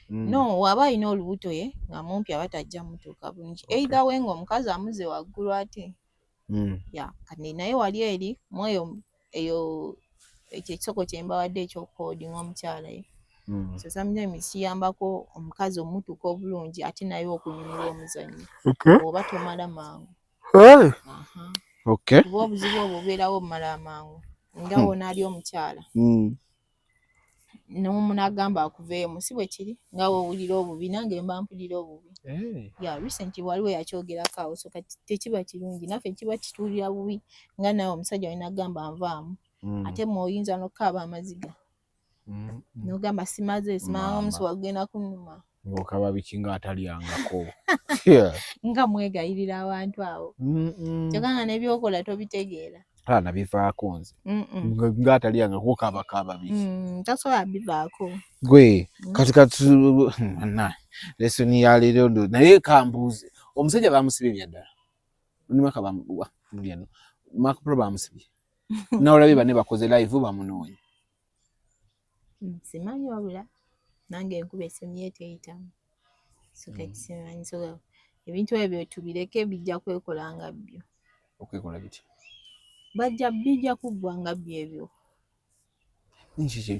no waba alina olubuto nga mumpi aba tajja mutuuka bulungi either we ng'omukazi amuze waggulu ate kati naye wali eri mu eyo ekyo ekisoko kye mbawadde ekyokuholdinga omukyala so sometimes kiyambako omukazi omutuuka obulungi ate naye okunyumirwa omuzannyo oba tomala mangu kuba obuzibu obwo obeerawo obumala amangu nga wona ali omukyala n'omunagamba akuveemu si bwe kiri nga woowulira obubi nange mba mpulira obubi recently waliwo yakyogerako awo so kati tekiba kirungi naffe kiba kituulira bubi nga naawe omusajja walina gamba nvaamu ate mwoyinza n'okukaaba amaziga n'ogamba simaze simala omusi wagenda kunnuma ng'okaba biki ng'atalyangako nga mwegayirira abantu awo kyokka nga n'ebyokola tobitegeera nabivaako nze ng'atalyangako kaabakaaba biki tasobola bivaako gwe kati lesoni ya leero naye kambuuze omusajja baamusibye ebyaddala nimaka bamusibye n'olabye banne bakoze live bamunoonya simanyi wabula nange enkuba esomye teyitamu so kati simanyi so ebintu ebyo tubireke bijja kwekola nga byo okwekola biti bijja kuggwa nga byo ebyo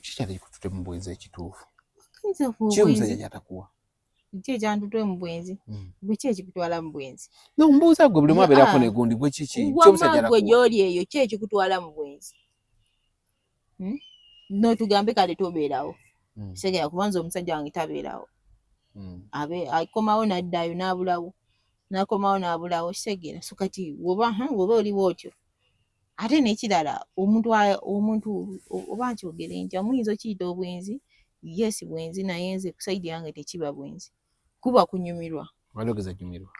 kikyali kutute mu bwenzi ekituufu omusajja gyatakuwa ki ekyantutwe mu bwenzi gwe ki ekikutwala mu bwenzi nombuuza gwe bulimu abeerako negundi gwe kiki gwe gy'oli eyo ki ekikutwala mu bwenzi notugambe kale tobeerawo segera kubanza omusajja wange tabeerawo akomawo n'addayo n'abulawo segera so kati woba oliwo otyo ate n'ekirala omuntu oba nkyogere ntya muyinza okiyita obwenzi yes bwenzi naye nze ku saidi yange tekiba bwenzi kuba kunyumirwa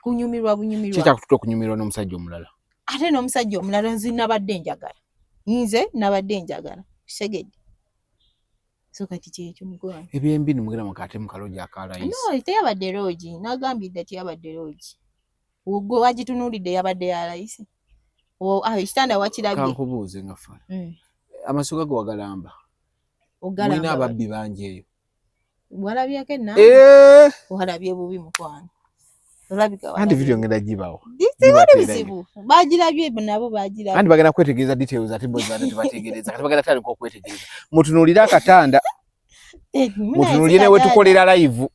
kunyumirwa bunyumirwa kitakututa okunyumirwa n'omusajja omulala ate n'omusajja omulala nze nabadde njagala segedde so kati kyekyo mugwange ebyembi nimugera mukate mukaloji akalayisi no teyabadde loogi nagambye dda teyabadde loogi gwe wagitunuulidde yabadde ya layisi ekitanda wakirabye kankubuuze nga fala amasuka go wagalamba mulina ababbi bangi eyo walabyeko walabye bubi mukwano andi video ngenda gibawo bizibu bagirabye nabo bagirabye andi bagenda kwetegereza details ate bozi bana tebategereza kati bagenda tali okwetegereza mutunuulira akatanda mutunuulire we tukolera live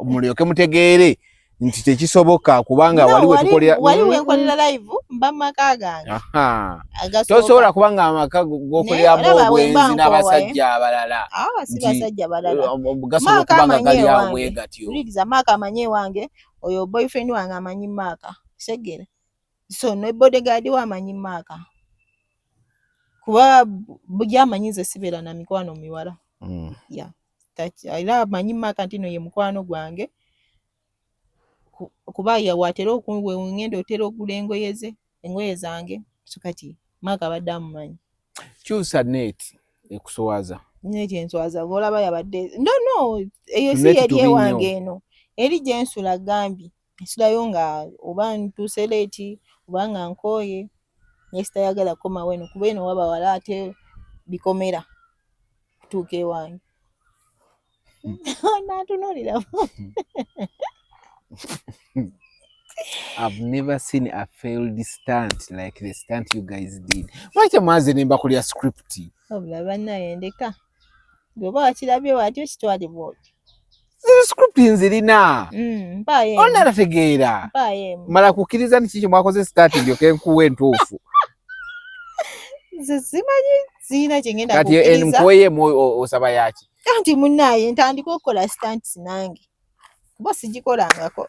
mulyoke mutegeere nti tekisoboka kubanga wali wenkolera live mba maka gange. Tosobola kubanga amaka gokolera bwenzi n'abasajja abalala. Si basajja balala. Gasobola kubanga gali awe gatyo. Uliza maka amanye wange oyo boyfriend wange amanyi maka. Segera. So no bodyguard wa amanyi maka. Kuba bujamanyize sibera na mikwano miwala. Yeah. Era amanyi maka ntino ye mukwano gwange. Kuba ya watero kunwe ngendo otero kulengoyeze engoye zange sukati maka badamu manyi kyusa net ekusowaza net enswaza golaba yabadde no eyo si yali ewange eno eri jensula gambi ensula yonga oba ntuseleti obanga nkoye nesta yagala koma weno kubeno waba walate bikomera tuke wange na tunolira. I've never seen a failed stunt like the stunt you guys did. Mwache mwaze nimba kulia script. Obulaba naye ndeka. Goba wakirabye watyo kitwali bwoti. Script nzirina. Mpaye. Ona rategeera. Mpaye. Mala kukiriza nikiki mwakoze stunt ndio kenkuwe ntuufu. Simanyi zina kyengenda kukiriza. Kati enkoye mo osaba yaki. Kanti munnaye ntandika okukola stunts nange. Kuba sigikolangako.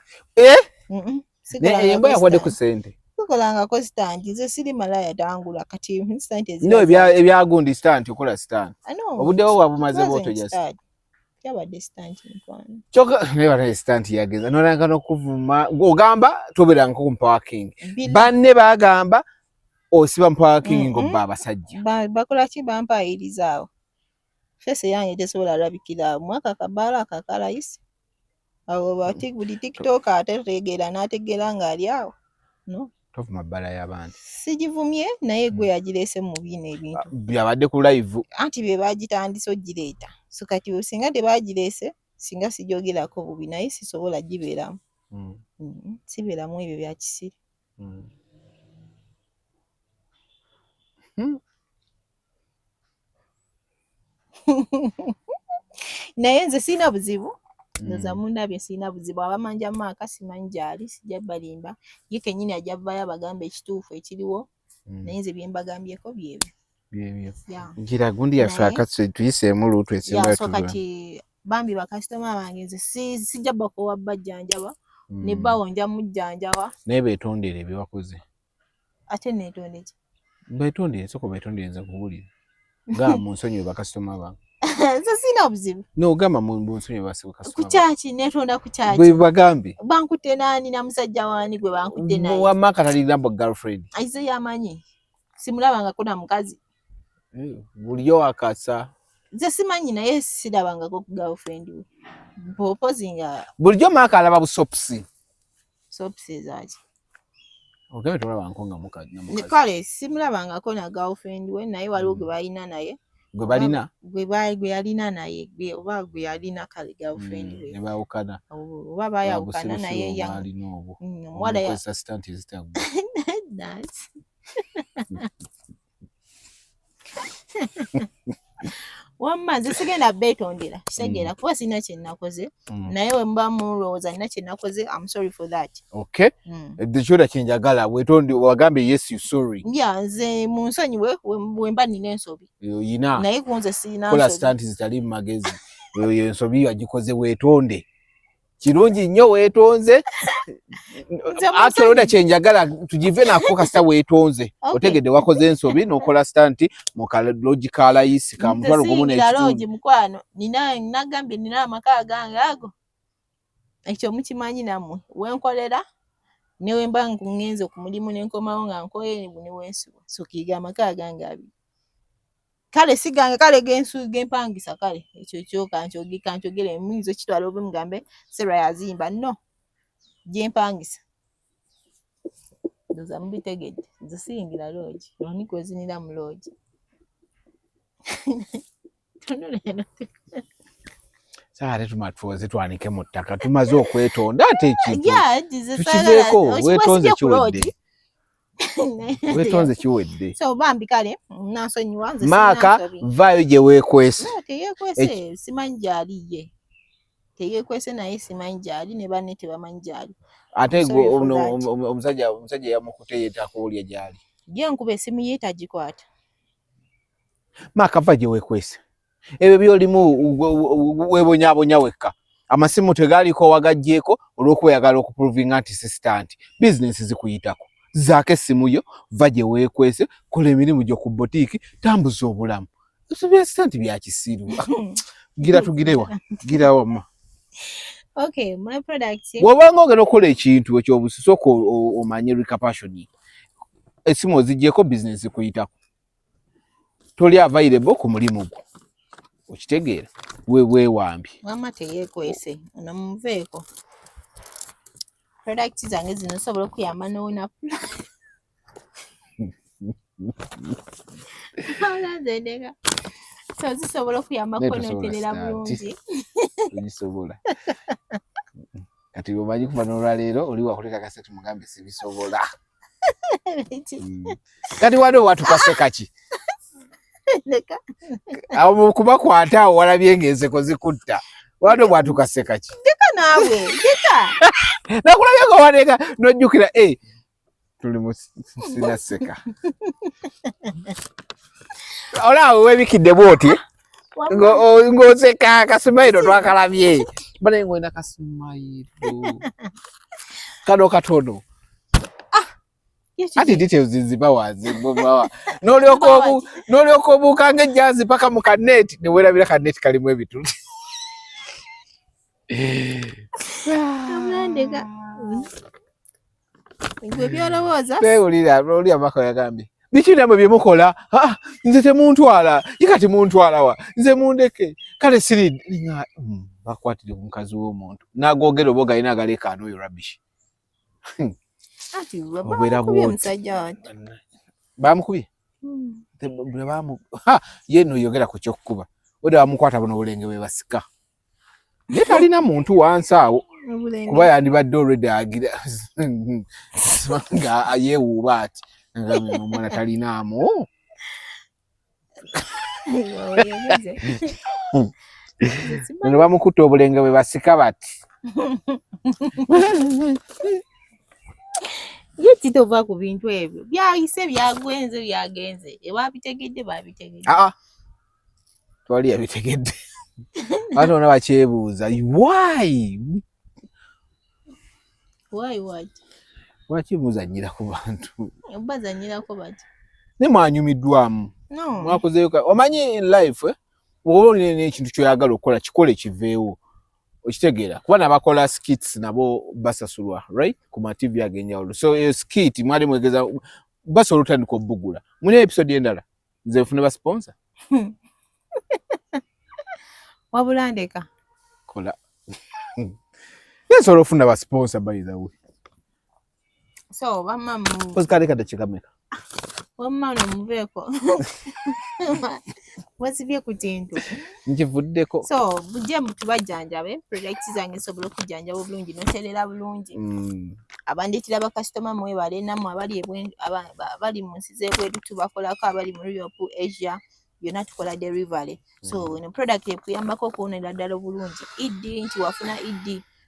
Embo yakwade ku sente. Sikolangako stunt. Nze siri malaya tangula kati stunt ezi. No ebyagundi stunt okola stunt. Obuddewo wabumaze boto just. Kyabadde stunt mkwano. Choka neba stunt yageza. Nolanga nokuvuma ogamba tobera nko ku parking. Banne bagamba osiba mu parking ngo baba sajja. Bakola ki bampayirizaawo. Fese yange tesobola alabikira mwaka kabala akakala isi. Awo bati buli TikTok ateregera nategera nga ali awo. No. Tofuma bala y'abantu. Sijivumye naye gwe yagirese mu bine ebintu. Byabadde ku live. Anti be bagitandise ogireta. So kati singa tebagirese singa sijogerako bubi naye sisobola gibeeramu. Sibeeramu ebyo bya kisiri. Naye nze sina buzibu. Nza mundabye sina buzibu abamanja maka simanyi gyali sijja balimba ye kenyini ajavaya abagambe ekituufu ekiriwo naye nze bye mbagambyeko byebyo ngira gundi yafaka tuyiseemu lutu esimba so kati bambi bakasitoma bange nze sijja bakowa bajjanjaba ne bawonja mujjanjaba naye beetondere byewakoze ate neetondeki beetondere soko beetondere nza kuwulira nga mu nsonyi bakasitoma bange nze sina buzibu no gamba mu nsonyi basibuka kukyaki netonda kukyaki gwe bagambi bankutte nani na musajja wani gwe bankutte nani wa maka talina girlfriend aize yamanyi simulabanga kuna mukazi buliyo akasa nze simanyi naye sirabanga ko girlfriend we proposinga buliyo maka alaba busopsi zaki ogabe tolaba nkonga mukazi kale simulabanga ko na girlfriend we naye waliwo gwe balina naye gwe balina gwe yalina naye oba gwe yalina kale girlfriend we ne baawukana oba baayawukana naye omuwala ya assistant zitago wamma nze sigenda beetondera kisegera kuba sina kye nakoze naye we mba mulowooza nina kye nakoze I'm sorry for that. Okay. Ekikyula kye njagala weetondi wagambe yes you sorry. Nze mu nsonyi we mba nina ensobi. Yina. Naye ku nze sirina nsobi. Kola stunt zitali mu magezi. Eyo ensobi yagikoze weetonde. Kirungi nnyo weetonze. Actually oda kye njagala tugive nako kasita weetonze. Otegedde wakoze ensobi n'okola stunt mu logical ayisi ka mutwalo gumu n'ekitundu. Logi mukwano nagambye nina amaka gange ago. Ekyo mukimanyi nammwe wenkolera ne wemba ngenze ku mulimu n'enkomawo nga nkoye ne wensuba. So kiga amaka gange abi. Kale sigange kale gensu gempangisa kale ekyo kyoka kanchogere mwizo kitwalo bumugambe Sarah yazimba no gyempangisa ndoza mbitegedde nze singira lodge noni kwezinira mu lodge Sare tumatwoze twanike mu ttaka tumaze okwetonda ate ekintu tukiveeko weetonze kiwedde weetonze kiwedde so bambi kale nansonyiwa nze maka vayo gye weekwese yekwese simanyi gyaliye teyekwese naye simanyi gyali ne banne tebamanyi gyali. Ate omusajja yamukuteyetako olya gyali. Ye nkuba esimu ye tagikwata. Makava gye weekwese. Ebyo byolimu weebonyaabonya wekka. Amasimu tegaaliko wagaggyeko olw'okweyagala okuprovinga nti assistant. Bizinesi zikuyitako. Zaako essimu yo, va gye weekwese, kola emirimu gyo ku botiiki, tambuza obulamu. Ebyo bya assistant bya kisiru. Gira tugirewa, gira wama. Okay, my product. Wabanga ogenda okukola ekintu ekyobusi sooka omanye recapation. Essimu oziggyeko bizinesi kuyitako. Toli available ku mulimu gwo. Okitegeera? Weewambi. Mama teyeekwese, ono muveeko. Product zange zino sobola okuyamba n'ona. So zisobola okuyambako n'oterera bulungi. Zisobola. Kati omanyi kuva n'olwaleero oli wakuleka kaseti mugambe sibisobola. Kati wano watukaseka ki? Awo kubakwata awo walabye ng'enseko zikutta. Wano bwatukaseka ki? Deka naawe, deka. Nakulabye nga waneka n'ojjukira tuli mu sinaseka. Olaawe weebikidde bw'oti ng'oseka akasimayiro twakalabye. Banaye ng'olina kasimayiro kano katono. Ati details zibawaze mbawa. N'olyoka obuuka ng'ejjaazi paka mu kaneti ne weerabira kaneti kalimu ebituli. Amandeka. Gwe byolowooza? Oli amaka yagambye. Biki namwe bye mukola? Nze temuntwala. Yikati muntwala wa? Nze mundeke. Kale siri nga bakwatire ku mukazi w'omuntu. N'agoogera oba galina agaleka oyo rubbish. Ati bamukubye omusajja wati. Bamukubye? Ye no yogera ku kyokkuba. Oda bamukwata buno obulenge bwe basika. Ye talina muntu wansi awo. Kuba yandibadde already agira nga yeewuuba ati omwana talinaamu. Ne bamukutta obulenge bwe basika bati. Ye kitova ku bintu ebyo byayise byagenze ebabitegedde babitegedde. Twali yabitegedde. Ate ona bakyebuuza why what? Lwaki muzannyira ku bantu? Bazannyirako bati. Ne mwanyumiddwamu. No. Mwakozeyo omanyi in life oba olina ekintu ky'oyagala okukola kikole kiveewo. Okitegeera kuba nabakola skits nabo basasulwa right ku ma TV agenjawulo. So skit mwali mwegeza basobola otandika obbugula. Muli episode endala nze nfune ba sponsor. Wabula ndeka. Kola. Yesobola ofuna ba sponsor by the way. So bamamu. Osikale kada kikameka. Wamano muveeko. Wasibye ku kintu. Nkivuddeko. So bujje mutubajjanjabe products zange sobola okujjanjaba bulungi noterera bulungi. Abanditira ba customer mwebale namwe abali mu nsi z'ebweru tubakolako abali mu Europe, Asia yonna tukola delivery. So no product ekuyambako okuwonera ddala bulungi. Nti wafuna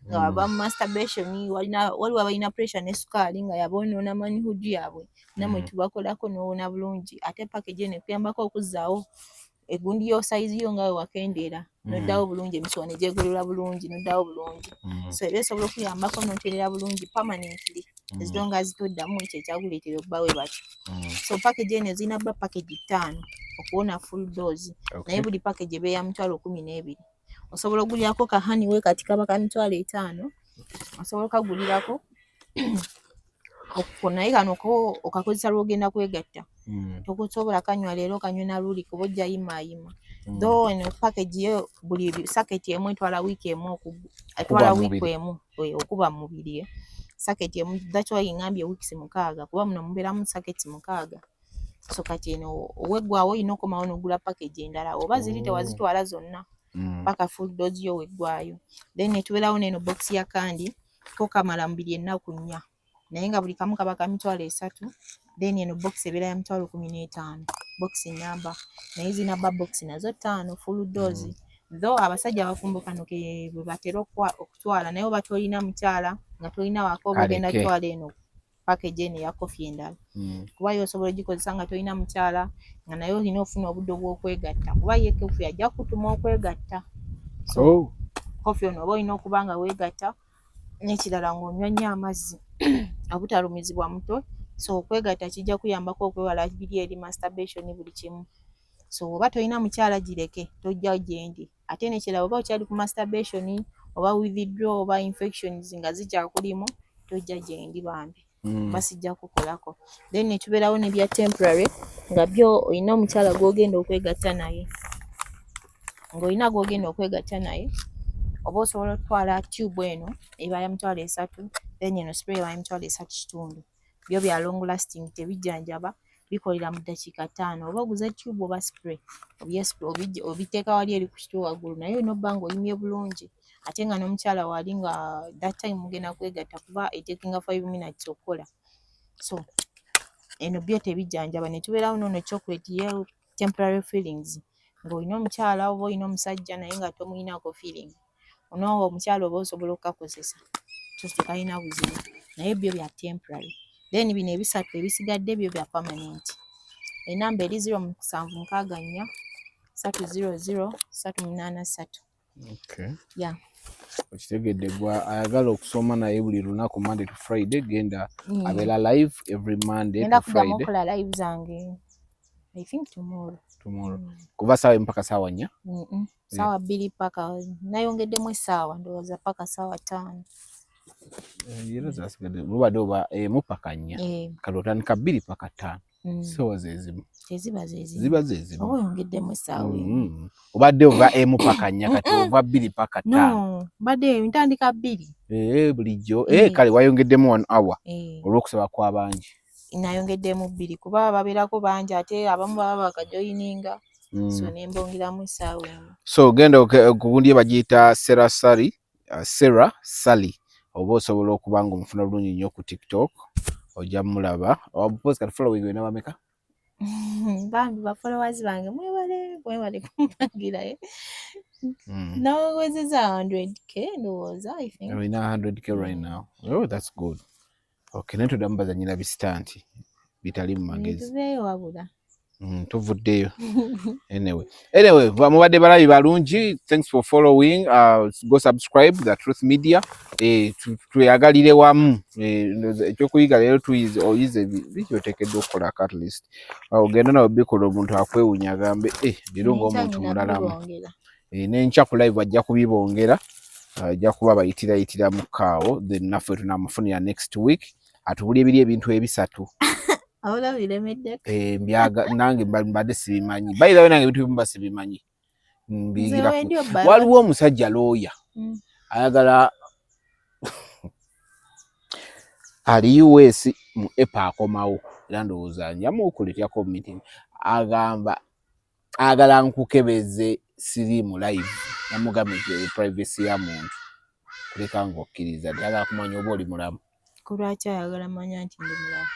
nga waba masturbation waliwo abalina pressure ne sukaali nga yabonoona manhood yaabwe namwe tubakolako n'owona bulungi. Ate package eno ekuyambako okuzzaawo egundi yo size yo nga wakendeera noddawo bulungi emisuwa ne gyegolola bulungi noddawo bulungi. So ebyo esobola okuyambako n'oterera bulungi permanently as long as toddamu ekyo ekyakuleetera obba we bati. So package eno zirina bba package 5 okuwona full dose. Naye buli package ebeeya $12. Osobola okugulirako ka honeywe kati kaba ka $5. Osobola okagulirako naye kano ko okakozesa lw'ogenda kwegatta. Tokusobola kanywa leero kanywe na luli kuba ojja yimayima. Though eno package yo buli saketi emu etwala wiiki emu etwala wiiki emu okuba mu mubiri. Saketi emu that's why ngambye weeks 6 kuba muno mubeeramu saketi 6. So kati eno oweggwawo olina okomawo n'ogula package endala oba ziri tewazitwala zonna. Paka full dose yo weggwayo. Then etubeerawo n'eno box ya kandi ko kamala 4 naye nga buli kamu kaba ka $3. Then eno box ebeera ya $15. Box number naye zina ba box nazo 5 full dose Though abasajja abafumbo kano ke bwe batera okutwala naye oba tolina mukyala nga tolina wako oba ogenda twala eno package eno ya kofi endala kuba yosobola ogikozesa nga tolina mukyala nga naye olina ofuna obudde bw'okwegatta kuba ye kofi ajja kutuma okwegatta so kofi ono oba olina okuba nga weegatta n'ekirala ng'onywa nnyo amazzi obutalumizibwa muto so okwegatta kijja kuyambako okwewala biri eri masturbation buli kimu so oba tolina mukyala gireke tojja gyendi ate n'ekirala oba okyali ku masturbation oba withdraw oba infections nga zikyakulimu tojja gyendi bambi basijja kukolako then netubeerawo nebya temporary nga byo olina omukyala gw'ogenda okwegatta naye ng'olina gw'ogenda okwegatta naye oba osobola okutwala tube eno eba ya mitwalo 3 then eno spray eba ya mitwalo 3.5 byo bya long lasting tebijjanjaba bikolera mu ddakiika 5 oba oguze tube oba spray obiteeka wali eri ku kitwe waggulu naye olina obba ng'oyimye bulungi ate nga n'omukyala wali nga that time mugenda kwegatta kuba etekinga 5 minutes okukola so eno byo tebijjanjaba ne tubeerawo n'ono chocolate ye temporary feelings ng'olina omukyala oba olina omusajja naye nga tomuyinako feeling onoowa omukyala oba osobola okukakozesa tekalina buzibu naye byo bya temporary then bino ebisatu ebisigadde byo bya permanent enamba eri 0764 300 383 okay yeah okitegedde gwa ayagala okusoma naye buli lunaku Monday to Friday genda abeera live every Monday to Friday okola live zange I think tomorrow kuva saawa mpaka saawa 4 saawa 2 paka nayongeddemu essaawa ndowooza paka saawa 5 yero zasigadde lubadde oba mu paka 4 kati otandika 2 paka 5 so zezimu ziba zezimu oba oyongeddemu essaawa obadde ova mu paka 4 kati ova 2 paka 5 no badde ntandika 2 bulijjo kale wayongeddemu 1 hour olw'okusaba kw'abangi nayongeddemu 2 kuba babeerako bangi ate abamu baba bakajoyininga so nembongeramu essaawa emu so genda okugundi bagiyita Sarah Sally oba osobola okuba nga omufuna bulungi nnyo ku TikTok ojja mulaba obupozi kati following wena bameka bambi ba followers bange mwewale kumpangira nawezeza 100k ndowooza I think we're 100k right now oh that's good okay neto dambaza nyina bistanti bitali mu magezi tuveyo wabula tuvuddeyo anyway mubadde balabi balungi thanks for following go subscribe The Truth Media tuyagalire wamu ekyokuyiga leero oyize bikyoteekeddwa okukola at least ogenda nawe bikola omuntu akwewunya agambe leero ng'omuntu mulalamu n'enkya ku live ajja kubibongera ajja kuba bayitira mu kaawo then naffe tunamufunira next week atubulye ebiri ebintu ebisatu awula biremedde mbyaga nange mbadde sibimanyi bayirayo nange ebintu ebimu basibimanyi mbigira waliwo omusajja looya ayagala ali US mu EPA akomawo era ndowooza njamukuletyako meeting agamba agala nkukebeze siri mu live namugambe privacy ya muntu kuleka ng'okkiriza agala kumanya oba oli mulamu kulwaki ayagala manya nti ndi mulamu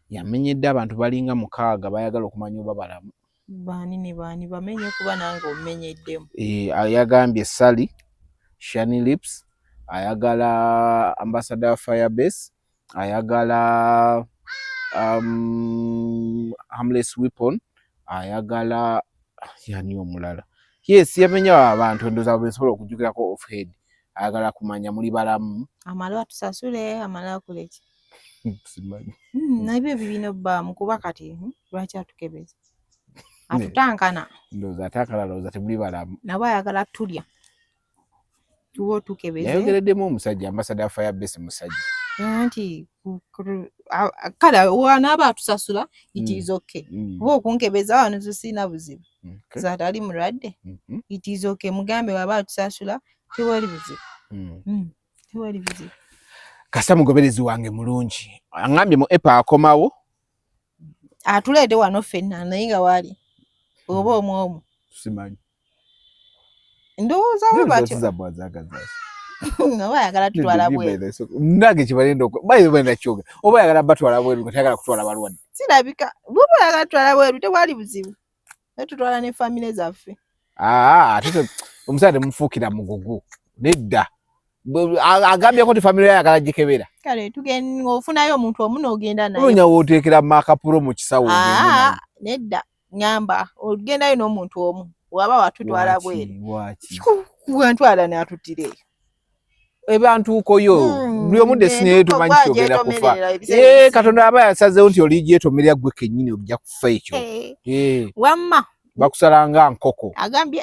yamenyedde abantu balinga 6 bayagala okumanya oba balamu baani ne baani bamenye kuba nange omenyeddemu ayagambye Sally Shiny Lips ayagala Ambassador Firebase ayagala Harmless Weapon ayagala yani omulala yes yamenya abantu ndoza besobola okujjukirako off head ayagala kumanya muli balamu amala tusasule amala kuleki simanyi nabyo bibino ba mukuba kati lwaki atukebeza atutankana ndoza atakala ndoza temuli balamu nabo ayagala tulya tuwo tukebeze yayogereddemu omusajja Ambassador Firebase musajja anti kala wanaaba atusasula it is okay oba okunkebeza wano tusina buzibu zatali mulwadde it is okay mugambe waba atusasula tewali buzibu tewali buzibu kasa mugoberezi wange mulungi angambye mu EPA akomawo atuleete wano ffenna naye nga wali oba omwomu simanyi ndowooza we batyo oba ayagala tutwala bweru nage kibalenda bayiwe bwenda kyoga oba ayagala batwala bweru tayagala kutwala balwadde sirabika bwoba ayagala tutwala bweru tewali buzibu tutwala ne family zaffe ate omusajja mufukira mugugu nedda agambye ko family yakala jikebera kale tugenda ofunayo omuntu omu n'ogenda naye unya wotekera makapuro mu kisawo ngenda nedda nyamba ogendayo n'omuntu omu waba watutwala bweru wantwala n'atutireyo ebantuuko yo buli omu destiny tumanyi kyogera kufa Katonda aba yasazeewo nti oligi etomerya gwe kennyini ojja kufa ekyo wamma bakusalanga nkoko agambye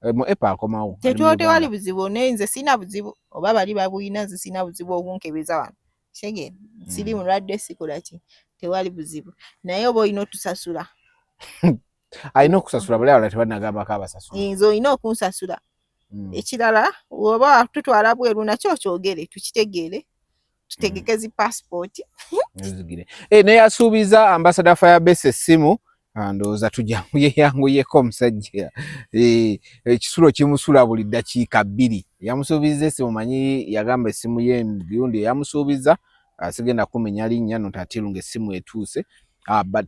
mu Apple akomawo tewali buzibu nze sina buzibu oba bali babuyina nze sina buzibu okunkebeza wano shege siri mulwadde sikola ki tewali buzibu naye oba olina otusasula alina okusasula bali abalala tebanagambako abasasula nze olina okunsasula ekirala oba tutwala bweru nakyo kyogere tukitegeere tutegeke zi passport naye asuubiza ambassador Firebase essimu ndowooza tujyanguyeko omusajja ekisulo kimusula buli ddakiika 2 yamusuubiza essimu manyi yagamba essimu ye gundi yamusuubiza asigenda kumenya linnya notatirunga essimu etuuse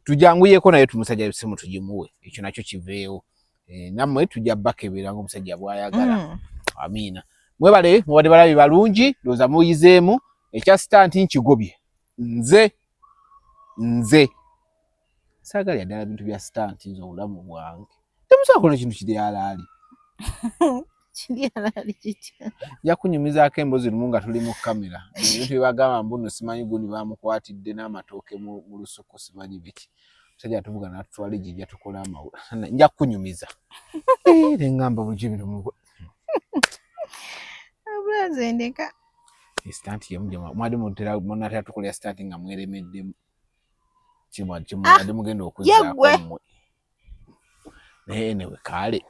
tujyanguyeko naye tumusajja essimu tugimuwe ekyo nakyo kiveewo nammwe tujja bakebera ng'omusajja bw'ayagala amiina mwebale mubadde balabi balungi ndowooza muyizeemu ekya sitanti nkigobye nze saagala ddala bintu bya sitanti nze obulamu bwange temusobola kola kintu kiri alaali yakunyumizaako emboozi lumu nga tuli mu kamera ebintu byebagamba mbuno simanyi gundi bamukwatidde n'amatooke mu lusuku simanyi biki musajja atuvuga n'atutwala ejjinja tukola amawula nja kukunyumiza neŋŋamba bulijjo ebintu abulaze ndeka sitanti yemujama mwali munatera tukolera sitanti nga mweremeddemu kimwadde mugenda okuzzaako mmwe naye newe kaale